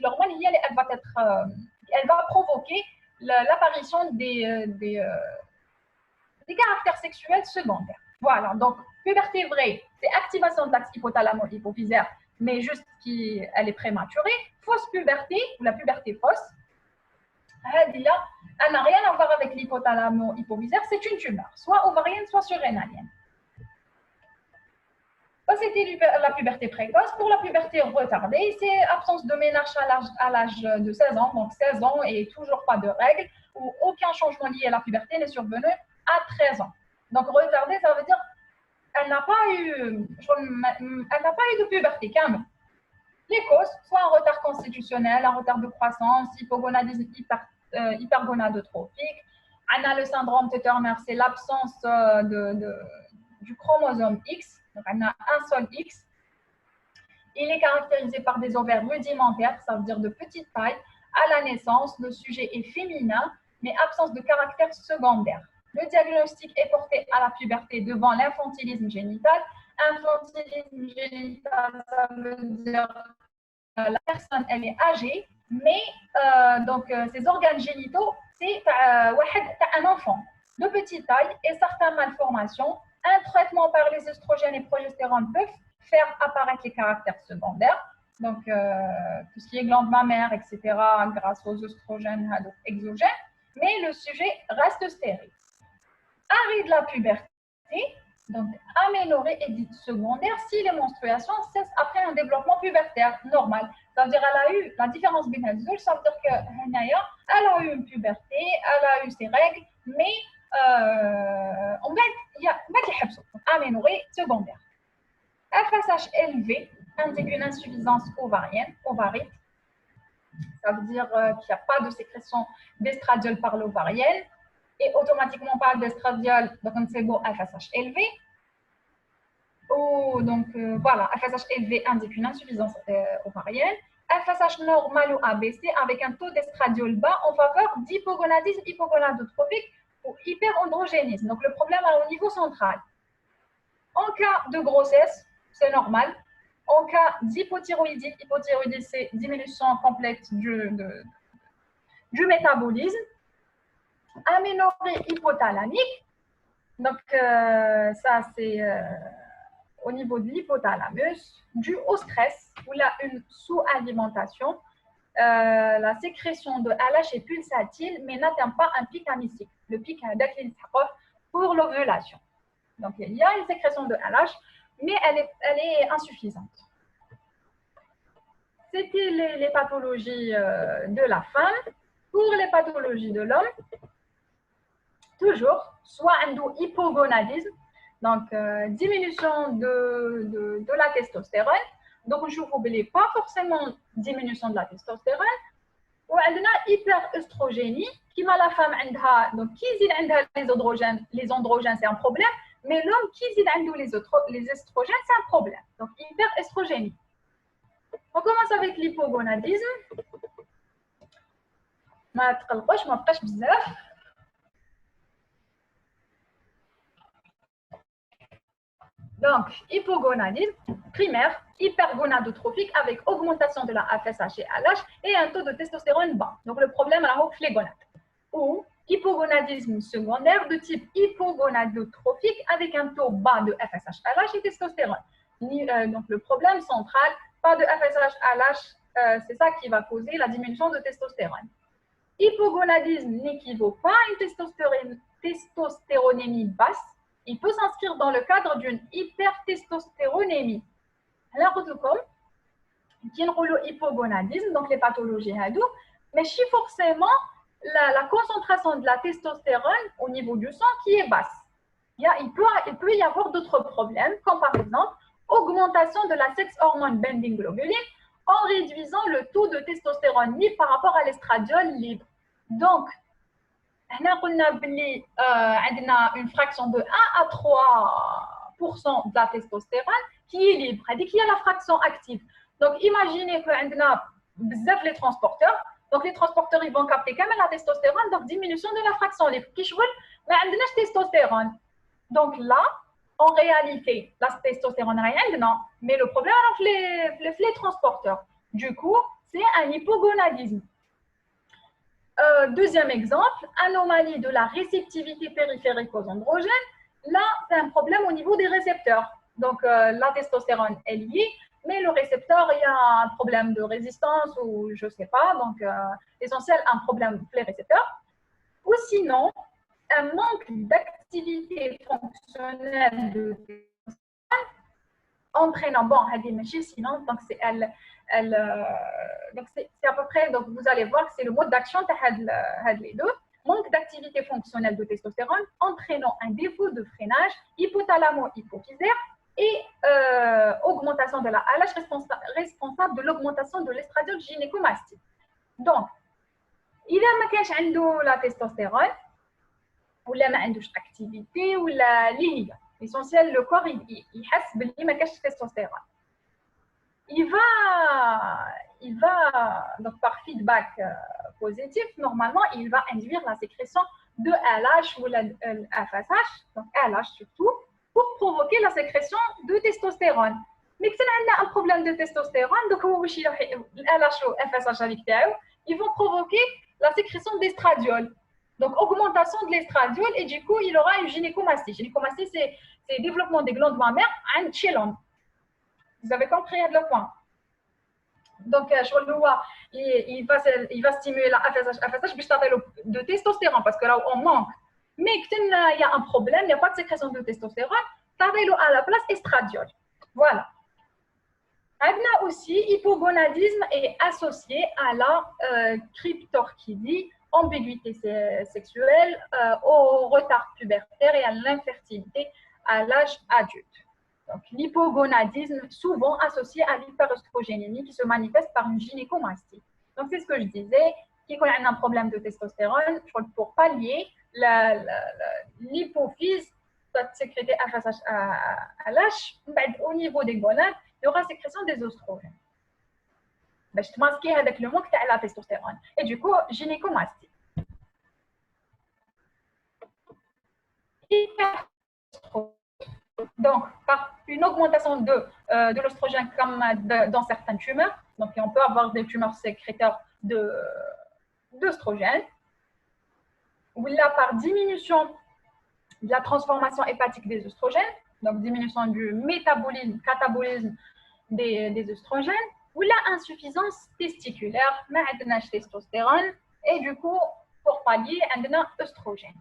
l'hormone, elle va provoquer l'apparition des caractères sexuels secondaires. Voilà, donc puberté vraie, c'est activation de l'axe hypothalamo-hypophysaire, mais juste qu'elle est prématurée. Fausse puberté, ou la puberté fausse, elle n'a rien à voir avec l'hypothalamo-hypophysaire, c'est une tumeur, soit ovarienne, soit surrénalienne. Ça, c'était la puberté précoce. Pour la puberté retardée, c'est absence de ménage à l'âge de 16 ans, donc 16 ans et toujours pas de règles, ou aucun changement lié à la puberté n'est survenu à 13 ans. Donc retardée, ça veut dire elle n'a pas eu de puberté, quand même. Les causes, soit un retard constitutionnel, un retard de croissance, hypogonadisme hypergonadotrophique. On a le syndrome de Turner, c'est l'absence du chromosome X. Donc, on a un seul X. Il est caractérisé par des ovaires rudimentaires, ça veut dire de petite taille. À la naissance, le sujet est féminin, mais absence de caractère secondaire. Le diagnostic est porté à la puberté devant l'infantilisme génital. Infantilisme génital, ça veut dire la personne, elle est âgée, mais ses organes génitaux, c'est un enfant de petite taille et certaines malformations. Un traitement par les oestrogènes et progestérone peuvent faire apparaître les caractères secondaires, donc tout ce qui est glandes mammaires, etc., grâce aux oestrogènes exogènes, mais le sujet reste stérile. Arrêt de la puberté, donc aménorrhée et dite secondaire si les menstruations cessent après un développement pubertaire normal. Ça veut dire qu'elle a eu la différence binôme, ça veut dire qu'elle a eu une puberté, elle a eu ses règles, mais on va aménorrhée secondaire. FSH élevé indique une insuffisance ovarienne, ovarite. Ça veut dire qu'il n'y a pas de sécrétion d'estradiol par l'ovarienne et automatiquement pas d'estradiol, donc c'est beau FSH élevé. Donc voilà, FSH élevé indique une insuffisance ovarienne. FSH normal ou abaissé avec un taux d'estradiol bas en faveur d'hypogonadisme hypogonadotrophique ou hyperandrogénisme. Donc le problème est au niveau central. En cas de grossesse, c'est normal. En cas d'hypothyroïdie, c'est diminution complète du métabolisme. Aménorrhée hypothalamique, donc ça c'est au niveau de l'hypothalamus, dû au stress ou là une sous-alimentation. La sécrétion de LH est pulsatile mais n'atteint pas un pic amicycle, le pic pour l'ovulation. Donc il y a une sécrétion de LH, mais elle est insuffisante. C'était les pathologies de la femme. Pour les pathologies de l'homme, toujours, soit un hypogonadisme, donc diminution de la testostérone. Donc, je n'oublie pas forcément diminution de la testostérone. Ou عندنا hyperœstrogénie, qui m'a la femme عندها, donc qui zid les androgènes, c'est un problème, mais l'homme qui zid les estrogènes, c'est un problème. Donc, hyperœstrogénie. On commence avec l'hypogonadisme. ما تقلقوش ما بقاش بزاف. Donc, hypogonadisme primaire, hypergonadotrophique avec augmentation de la FSH et LH et un taux de testostérone bas. Donc, le problème, c'est les gonades. Ou hypogonadisme secondaire de type hypogonadotrophique avec un taux bas de FSH, LH et testostérone. Donc, le problème central, pas de FSH, LH, c'est ça qui va causer la diminution de testostérone. Hypogonadisme n'équivaut pas à une testostéronémie basse. Il peut s'inscrire dans le cadre d'une hypertestostéronémie. Alors, comme qui est hypogonadisme, donc les pathologies hadou, mais si forcément la concentration de la testostérone au niveau du sang qui est basse. Il peut y avoir d'autres problèmes, comme par exemple augmentation de la sex hormone binding globulin en réduisant le taux de testostérone libre par rapport à l'estradiol libre. Donc, on a une fraction de 1 à 3% de la testostérone qui est libre. C'est-à-dire qu'il y a la fraction active. Donc, imaginez qu'on a les transporteurs. Donc, les transporteurs, ils vont capter quand même la testostérone. Donc, diminution de la fraction libre. Mais on a la testostérone. Donc, là, en réalité, la testostérone est non. Mais le problème, c'est les transporteurs. Du coup, c'est un hypogonadisme. Deuxième exemple, anomalie de la réceptivité périphérique aux androgènes. Là, c'est un problème au niveau des récepteurs. Donc, la testostérone est liée, mais le récepteur, il y a un problème de résistance ou je ne sais pas. Donc, l'essentiel, un problème pour les récepteurs. Ou sinon, un manque d'activité fonctionnelle de testostérone entraînant, bon, sinon, donc c'est donc c'est à peu près, donc vous allez voir que c'est le mode d'action de les deux. Manque d'activité fonctionnelle de testostérone entraînant un défaut de freinage hypothalamo-hypophysaire et augmentation de la LH responsable de l'augmentation de l'estradiol gynécomastique. Donc, il a ما كانش عنده la testostérone ولا ما عندوش activité ولا اللي هي l'essentiel le corps il حس باللي ما كانش testostérone. Il va, donc par feedback positif, normalement, il va induire la sécrétion de LH ou la FSH, donc LH surtout, pour provoquer la sécrétion de testostérone. Mais si on a un problème de testostérone, donc LH ou FSH avec ils vont provoquer la sécrétion d'estradiol. Donc, augmentation de l'estradiol et du coup, il aura une gynécomastie. Gynécomastie, c'est le développement des glandes mammaires chez l'homme. Vous avez compris le point. Donc, il va stimuler la FSH de testostérone parce que là, on manque. Mais il y a un problème, il n'y a pas de sécrétion de testostérone, ça va à la place estradiol. Voilà. Maintenant aussi, hypogonadisme est associé à la cryptorchidie, ambiguïté sexuelle, au retard pubertaire et à l'infertilité à l'âge adulte. Donc, l'hypogonadisme, souvent associé à l'hyperœstrogénémie qui se manifeste par une gynécomastie. Donc, c'est ce que je disais, qui a un problème de testostérone, pour pallier l'hypophyse, doit sécréter FSH à l'âge, au niveau des gonades, il y aura sécrétion des oestrogènes. Je te masque avec le manque de la testostérone. Et du coup, gynécomastie. Donc, une augmentation de l'oestrogène comme dans certaines tumeurs. Donc, on peut avoir des tumeurs sécréteurs d'œstrogène. Ou là, par diminution de la transformation hépatique des œstrogènes, donc diminution du métabolisme, catabolisme des œstrogènes, ou la insuffisance testiculaire, ما عندناش testostérone, et du coup, pour pallier, on a œstrogène.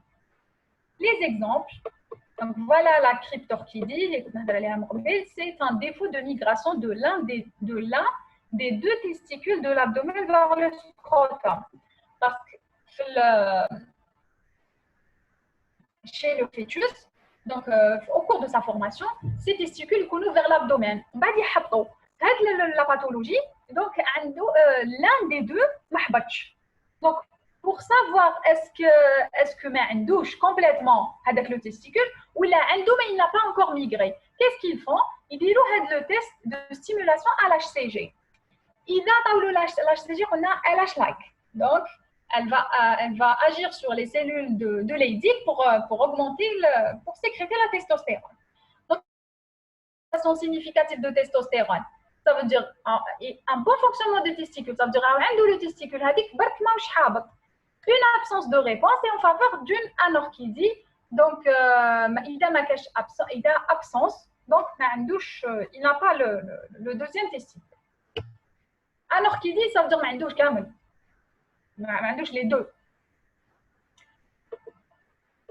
Les exemples, donc voilà la cryptorchidie, c'est un défaut de migration de l'un des deux testicules de l'abdomen vers le scrotum. Parce que chez le fœtus, donc au cours de sa formation, ces testicules coulent vers l'abdomen. La pathologie, donc l'un des deux mahbatch. Donc pour savoir est-ce que ma douche complètement avec le testicule ou là mais il n'a pas encore migré. Qu'est-ce qu'ils font? Ils disent le test de stimulation à l'HCG. Ils ont l'HCG, on a LH-like. Donc elle va agir sur les cellules de Leydig pour augmenter pour sécréter la testostérone. Donc façon significative de testostérone. Ça veut dire un bon fonctionnement des testicules. Ça veut dire le testicule une absence de réponse et en faveur d'une anorchidie. Donc, il a absence. Donc, il n'a pas le deuxième testicule. Anorchidie, ça veut dire les deux.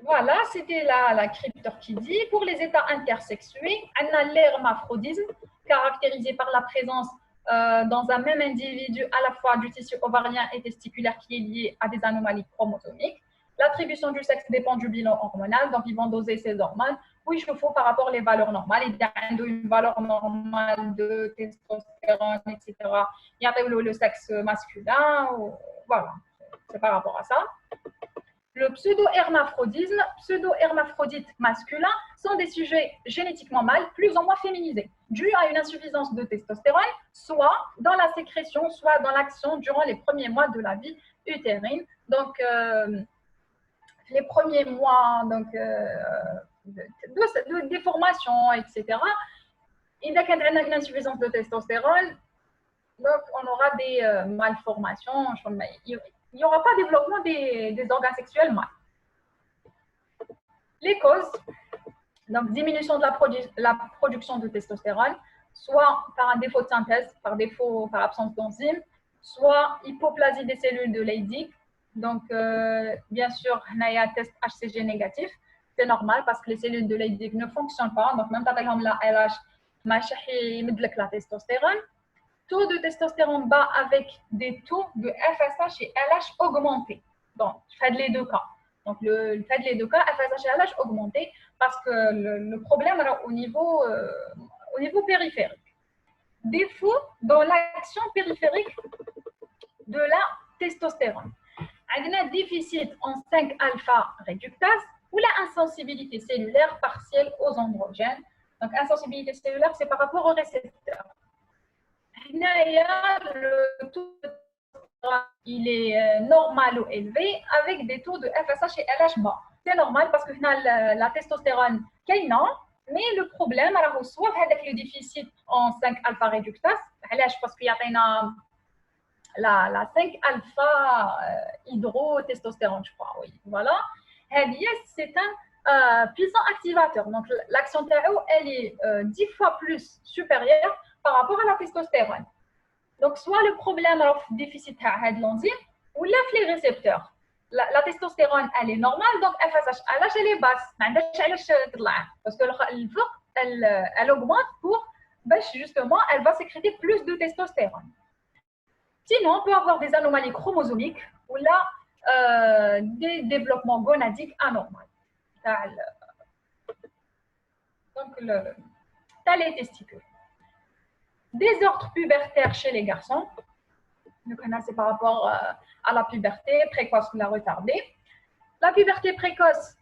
Voilà, c'était la cryptorchidie. Pour les états intersexués, on a l'hermaphrodisme, caractérisé par la présence dans un même individu à la fois du tissu ovarien et testiculaire qui est lié à des anomalies chromosomiques. L'attribution du sexe dépend du bilan hormonal, donc ils vont doser ces hormones. Oui, il faut par rapport aux valeurs normales. Il y a une valeur normale de testostérone, etc. Il y a le sexe masculin, voilà, c'est par rapport à ça. Le pseudo-hermaphrodite masculin sont des sujets génétiquement mâles, plus ou moins féminisés, dus à une insuffisance de testostérone, soit dans la sécrétion, soit dans l'action durant les premiers mois de la vie utérine. Donc, les premiers mois de déformation, etc. Il y a une insuffisance de testostérone, donc on aura des malformations. Il n'y aura pas de développement des organes sexuels mâles. Les causes, donc diminution de la production de testostérone, soit par un défaut de synthèse, par absence d'enzymes, soit hypoplasie des cellules de Leydig. Donc, bien sûr, il y a un test HCG négatif. C'est normal parce que les cellules de Leydig ne fonctionnent pas. Donc, même si la LH, la testostérone. Taux de testostérone bas avec des taux de FSH et LH augmentés. Donc, je fais les deux cas. Donc, le fait de les deux cas, FSH et LH augmentés parce que le problème est au niveau périphérique. Défaut dans l'action périphérique de la testostérone. On a un déficit en 5-alpha réductase ou la insensibilité cellulaire partielle aux androgènes. Donc, insensibilité cellulaire, c'est par rapport aux récepteurs. Le taux de testostérone, il est normal ou élevé avec des taux de FSH et LH bas. C'est normal parce que la testostérone est mais le problème est soit avec le déficit en 5-alpha réductase, parce qu'il y a la 5-alpha hydrotestostérone, je crois, oui, voilà. C'est un puissant activateur. Donc, l'action TAO, elle est 10 fois plus supérieure par rapport à la testostérone. Donc, soit le problème est le déficit de l'enzyme ou les récepteurs. La testostérone, elle est normale, donc FSH, elle est basse. Parce que elle augmente pour, justement, elle va sécréter plus de testostérone. Sinon, on peut avoir des anomalies chromosomiques ou là, des développements gonadiques anormaux. Donc, les testicules. Désordre pubertaire chez les garçons. Donc, c'est par rapport à la puberté précoce ou la retardée. La puberté précoce,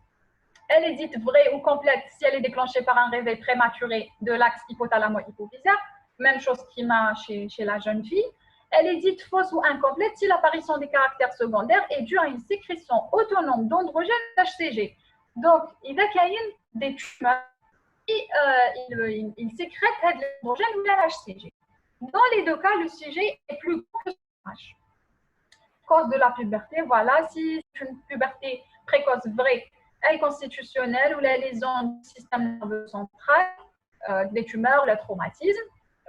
elle est dite vraie ou complète si elle est déclenchée par un réveil prématuré de l'axe hypothalamo-hypophysaire. Même chose qui marche chez la jeune fille. Elle est dite fausse ou incomplète si l'apparition des caractères secondaires est due à une sécrétion autonome d'androgènes HCG. Donc, il y a des tumeurs il sécrète l'estrogène ou l'HCG. Dans les deux cas, le CG est plus grand que son âge. Cause de la puberté, voilà, si c'est une puberté précoce vraie et constitutionnelle ou la lésion du système nerveux central, des tumeurs, le traumatisme,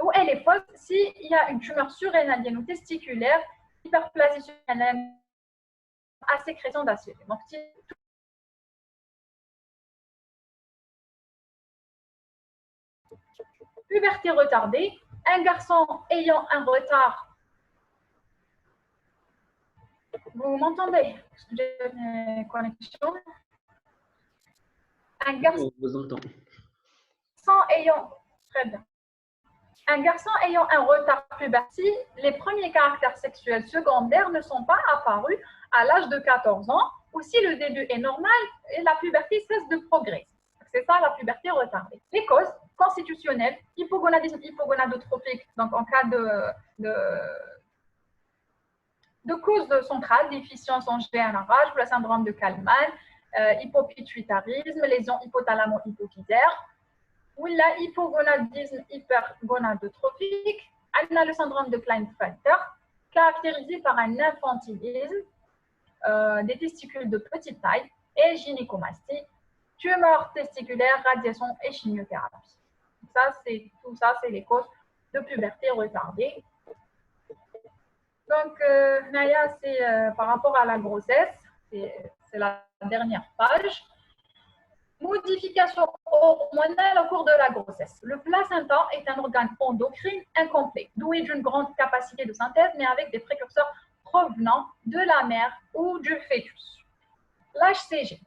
ou elle est fausse s'il y a une tumeur surrénalienne ou testiculaire, hyperplasie surrénalienne à sécrétion d'ACV. Donc, puberté retardée, un garçon ayant un retard. Vous m'entendez? J'ai une connexion. Un garçon ayant, très bien. Un garçon ayant un retard puberté, les premiers caractères sexuels secondaires ne sont pas apparus à l'âge de 14 ans, ou si le début est normal et la puberté cesse de progresser. C'est ça la puberté retardée. Les causes constitutionnelles, hypogonadisme hypogonadotrophique, donc en cas de cause centrale, déficience en GnRH, le syndrome de Kallmann, hypopituitarisme, lésion hypothalamo-hypophysaire, ou la hypogonadisme hypergonadotrophique, on a le syndrome de Klinefelter, caractérisé par un infantilisme, des testicules de petite taille et gynécomastie, tumeurs testiculaires, radiation et chimiothérapie. Tout ça, c'est les causes de puberté retardée. Donc, Naya, c'est par rapport à la grossesse, c'est la dernière page. Modification hormonale au cours de la grossesse. Le placenta est un organe endocrine incomplet, doué d'une grande capacité de synthèse, mais avec des précurseurs provenant de la mère ou du fœtus. L'HCG,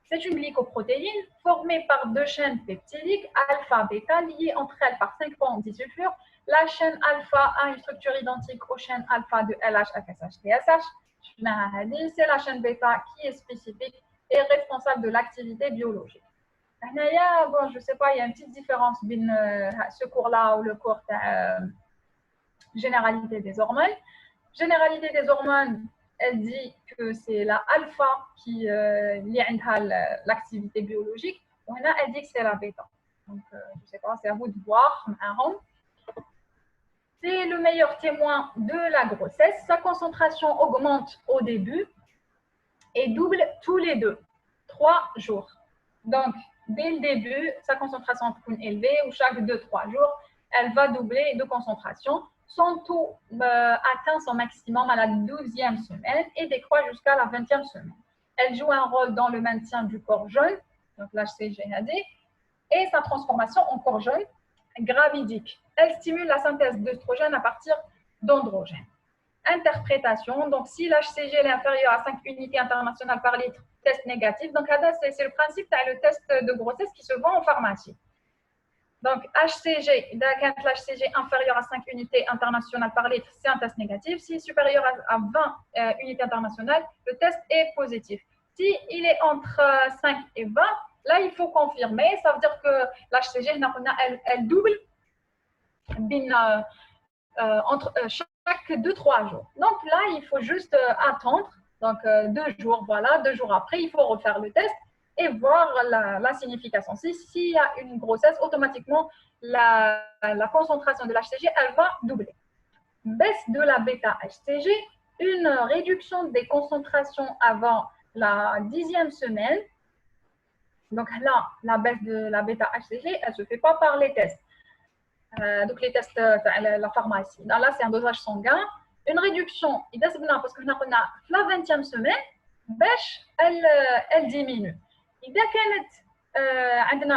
c'est une glycoprotéine formée par deux chaînes peptidiques alpha-bêta liées entre elles par 5 ponts disulfures. La chaîne alpha a une structure identique aux chaînes alpha de LH, FSH, TSH. C'est la chaîne bêta qui est spécifique et responsable de l'activité biologique. Bon, je ne sais pas, il y a une petite différence entre ce cours-là ou le cours de généralité des hormones. Généralité des hormones, elle dit que c'est la alpha qui lie l'activité biologique. Elle dit que c'est la bêta. Donc, je ne sais pas, c'est à vous de voir. C'est le meilleur témoin de la grossesse. Sa concentration augmente au début et double tous les 3 jours. Donc, dès le début, sa concentration est élevée, ou chaque 2-3 jours, elle va doubler de concentration. Son taux atteint son maximum à la 12e semaine et décroît jusqu'à la 20e semaine. Elle joue un rôle dans le maintien du corps jeune, donc l'HCGAD, et sa transformation en corps jeune gravidique. Elle stimule la synthèse d'œstrogène à partir d'androgène. Interprétation, donc si l'HCG est inférieur à 5 unités internationales par litre, test négatif. Donc, c'est le principe, tu as le test de grossesse qui se vend en pharmacie. Donc, HCG, l'HCG inférieur à 5 unités internationales par litre, c'est un test négatif. Si supérieur à 20 unités internationales, le test est positif. Si il est entre 5 et 20, là, il faut confirmer. Ça veut dire que l'HCG, elle double entre chaque 2-3 jours. Donc là, il faut juste attendre. Donc 2 jours, voilà, 2 jours après, il faut refaire le test et voir la signification. S'il y a une grossesse, automatiquement, la concentration de l'HCG, elle va doubler. Baisse de la bêta-HCG, une réduction des concentrations avant la 10e semaine. Donc là, la baisse de la bêta-HCG, elle ne se fait pas par les tests. Donc les tests de la pharmacie. Là, c'est un dosage sanguin. Une réduction, parce que la 20e semaine, elle diminue. Il y a une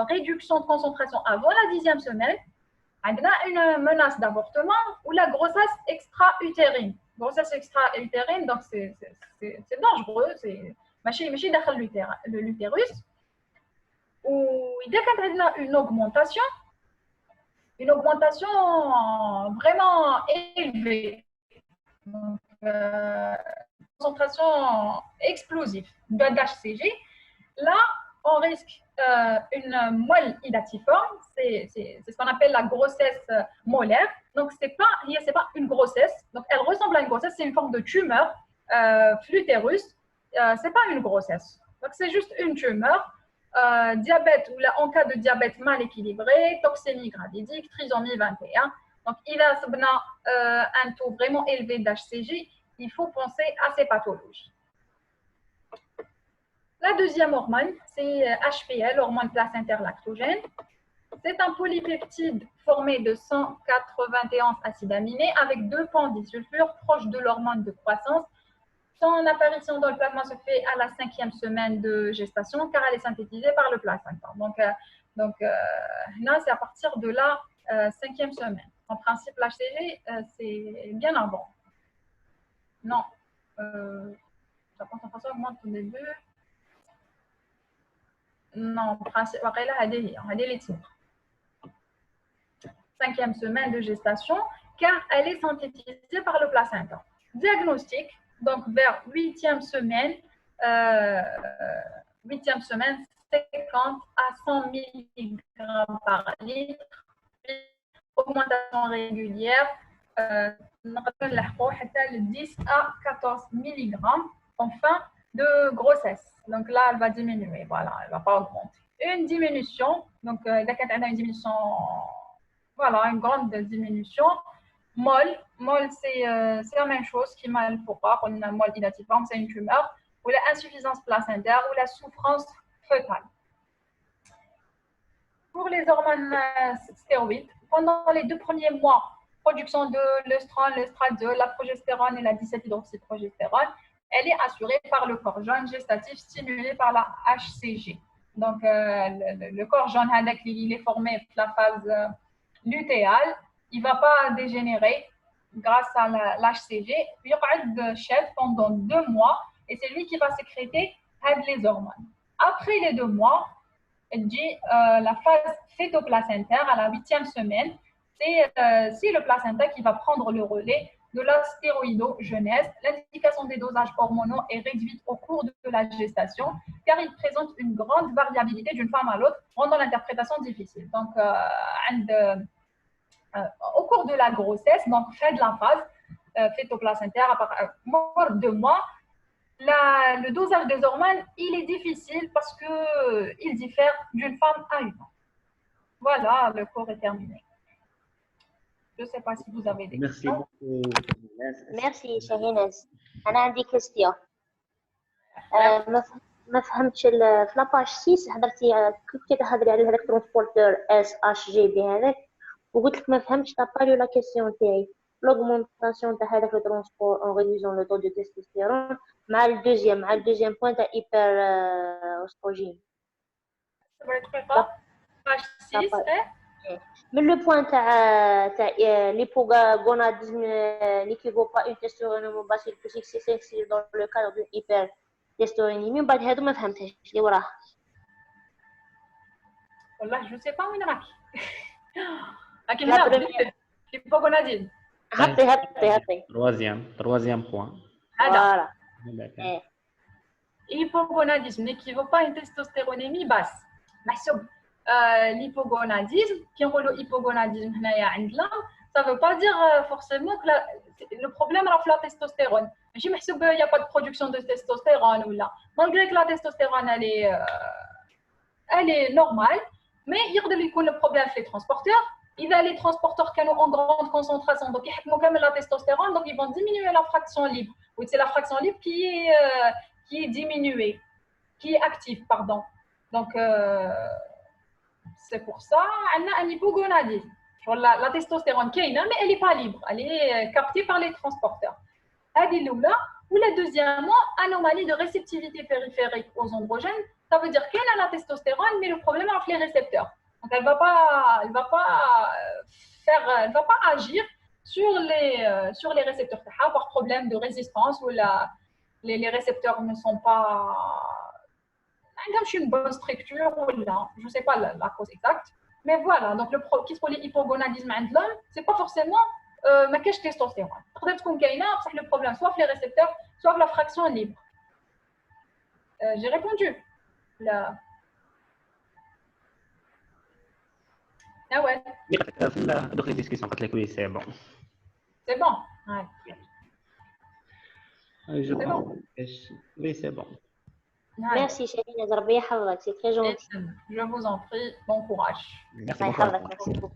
réduction de concentration avant la 10e semaine. Il y a une menace d'avortement ou la grossesse extra-utérine. Grossesse extra-utérine, donc c'est dangereux. C'est machine dans l'utérus. Ou il y a une augmentation vraiment élevée. Donc, concentration explosive de l'HCG. Là, on risque une moelle hydatiforme, c'est ce qu'on appelle la grossesse molaire. Donc, c'est pas une grossesse. Donc, elle ressemble à une grossesse, c'est une forme de tumeur, l'utérus. C'est pas une grossesse. Donc, c'est juste une tumeur. diabète ou là, en cas de diabète mal équilibré, toxémie gravidique, trisomie 21. Donc, il a un taux vraiment élevé d'HCG. Il faut penser à ces pathologies. La deuxième hormone, c'est HPL, hormone placentaire lactogène. C'est un polypeptide formé de 191 acides aminés avec 2 ponts disulfures proches de l'hormone de croissance. Son apparition dans le plasma se fait à la 5e semaine de gestation car elle est synthétisée par le placenta. Donc là, c'est à partir de la 5e semaine. En principe, l'HCG, c'est bien avant. Non, la concentration augmente au début. Non, en principe, elle 5e semaine de gestation, car elle est synthétisée par le placenta. Diagnostic, donc vers 8e semaine, 8e semaine, 50 à 100 mg par litre, augmentation régulière, 10 à 14 mg en fin de grossesse. Donc là, elle va diminuer, voilà, elle ne va pas augmenter. Une diminution, donc il y a une diminution, voilà, une grande diminution. Molle, c'est la même chose qui mal pour pas, on a molle inactivante, c'est une tumeur, ou la insuffisance placentaire, ou la souffrance fœtale. Pour les hormones stéroïdes, pendant les 2 premiers mois, production de l'œstrone, l'estradiol, la progestérone et la 17-hydroxyprogestérone, elle est assurée par le corps jaune gestatif stimulé par la HCG. Donc, le corps jaune, il est formé la phase lutéale. Il ne va pas dégénérer grâce à l'HCG. Puis, il y a un chef pendant 2 mois et c'est lui qui va sécréter les hormones. Après les 2 mois, elle dit la phase phétoplacentaire à la 8e semaine, c'est le placenta qui va prendre le relais de la stéroïdogenèse. L'indication des dosages hormonaux est réduite au cours de la gestation car il présente une grande variabilité d'une femme à l'autre, rendant l'interprétation difficile. Donc, au cours de la grossesse, donc fin de la phase phétoplacentaire, à mort de 2 mois, le dosage des hormones, il est difficile parce qu'il diffère d'une femme à une autre. Voilà, le cours est terminé. Je ne sais pas si vous avez des questions. Merci, Shahinaz. أنا عندي question. ما فهمتش في لاباج 6 هضرتي كنتي تهضري على هذاك ترونسبورتور SHGB هذاك وقلت لك ما فهمتش طابالو لا كيسيون تاعي l'augmentation تاع هذاك الترونسبور en réduisant le taux de testostérone مع الدوزيام بوين تاع hyper oestrogène. Page 6, Mais le point de l'hypogonadisme n'équivaut pas à une testostéronémie basse plus excessive dans le cadre d'une hypertestostéronémie. بعد هذا ما فهمتهاش اللي وراه. والله جو سي با وين راكي. لكن هنا l'hypogonadisme. هاتي. Troisième point. هذا. Voilà. L'hypogonadisme n'équivaut pas à une testostéronémie basse. محسوب l'hypogonadisme, qui est le hypogonadisme, ça ne veut pas dire forcément que le problème est la testostérone. Il n'y a pas de production de testostérone ou là. Malgré que la testostérone elle est normale, mais il y a le problème avec les transporteurs. Les transporteurs qui sont en grande concentration, donc ils ont la testostérone, donc ils vont diminuer la fraction libre. Oui, c'est la fraction libre qui est diminuée, qui est active, pardon. Donc c'est pour ça qu'on a un hypogonadisme. La testostérone qui est mais elle n'est pas libre, elle est captée par les transporteurs. Ou la deuxième, anomalie de réceptivité périphérique aux androgènes, ça veut dire qu'elle a la testostérone, mais le problème est avec les récepteurs. Donc elle va pas agir sur les récepteurs. Avoir problème de résistance ou les récepteurs ne sont pas une bonne structure ou là, je ne sais pas la cause exacte, mais voilà. Donc qu'est-ce que l'hypogonadisme chez l'homme, c'est pas forcément ma cache testostérone. Peut-être qu'on a le problème soit les récepteurs, soit la fraction libre. J'ai répondu. Là. Ah ouais. Donc les discussions entre les quiz, c'est bon. C'est bon. Ouais. Je pense. Oui, c'est bon. ميرسي شيرين ربي يحفظك سي تري جونتي Je vous en prie, bon courage. Merci الله beaucoup. يحفظك ميرسي بوكو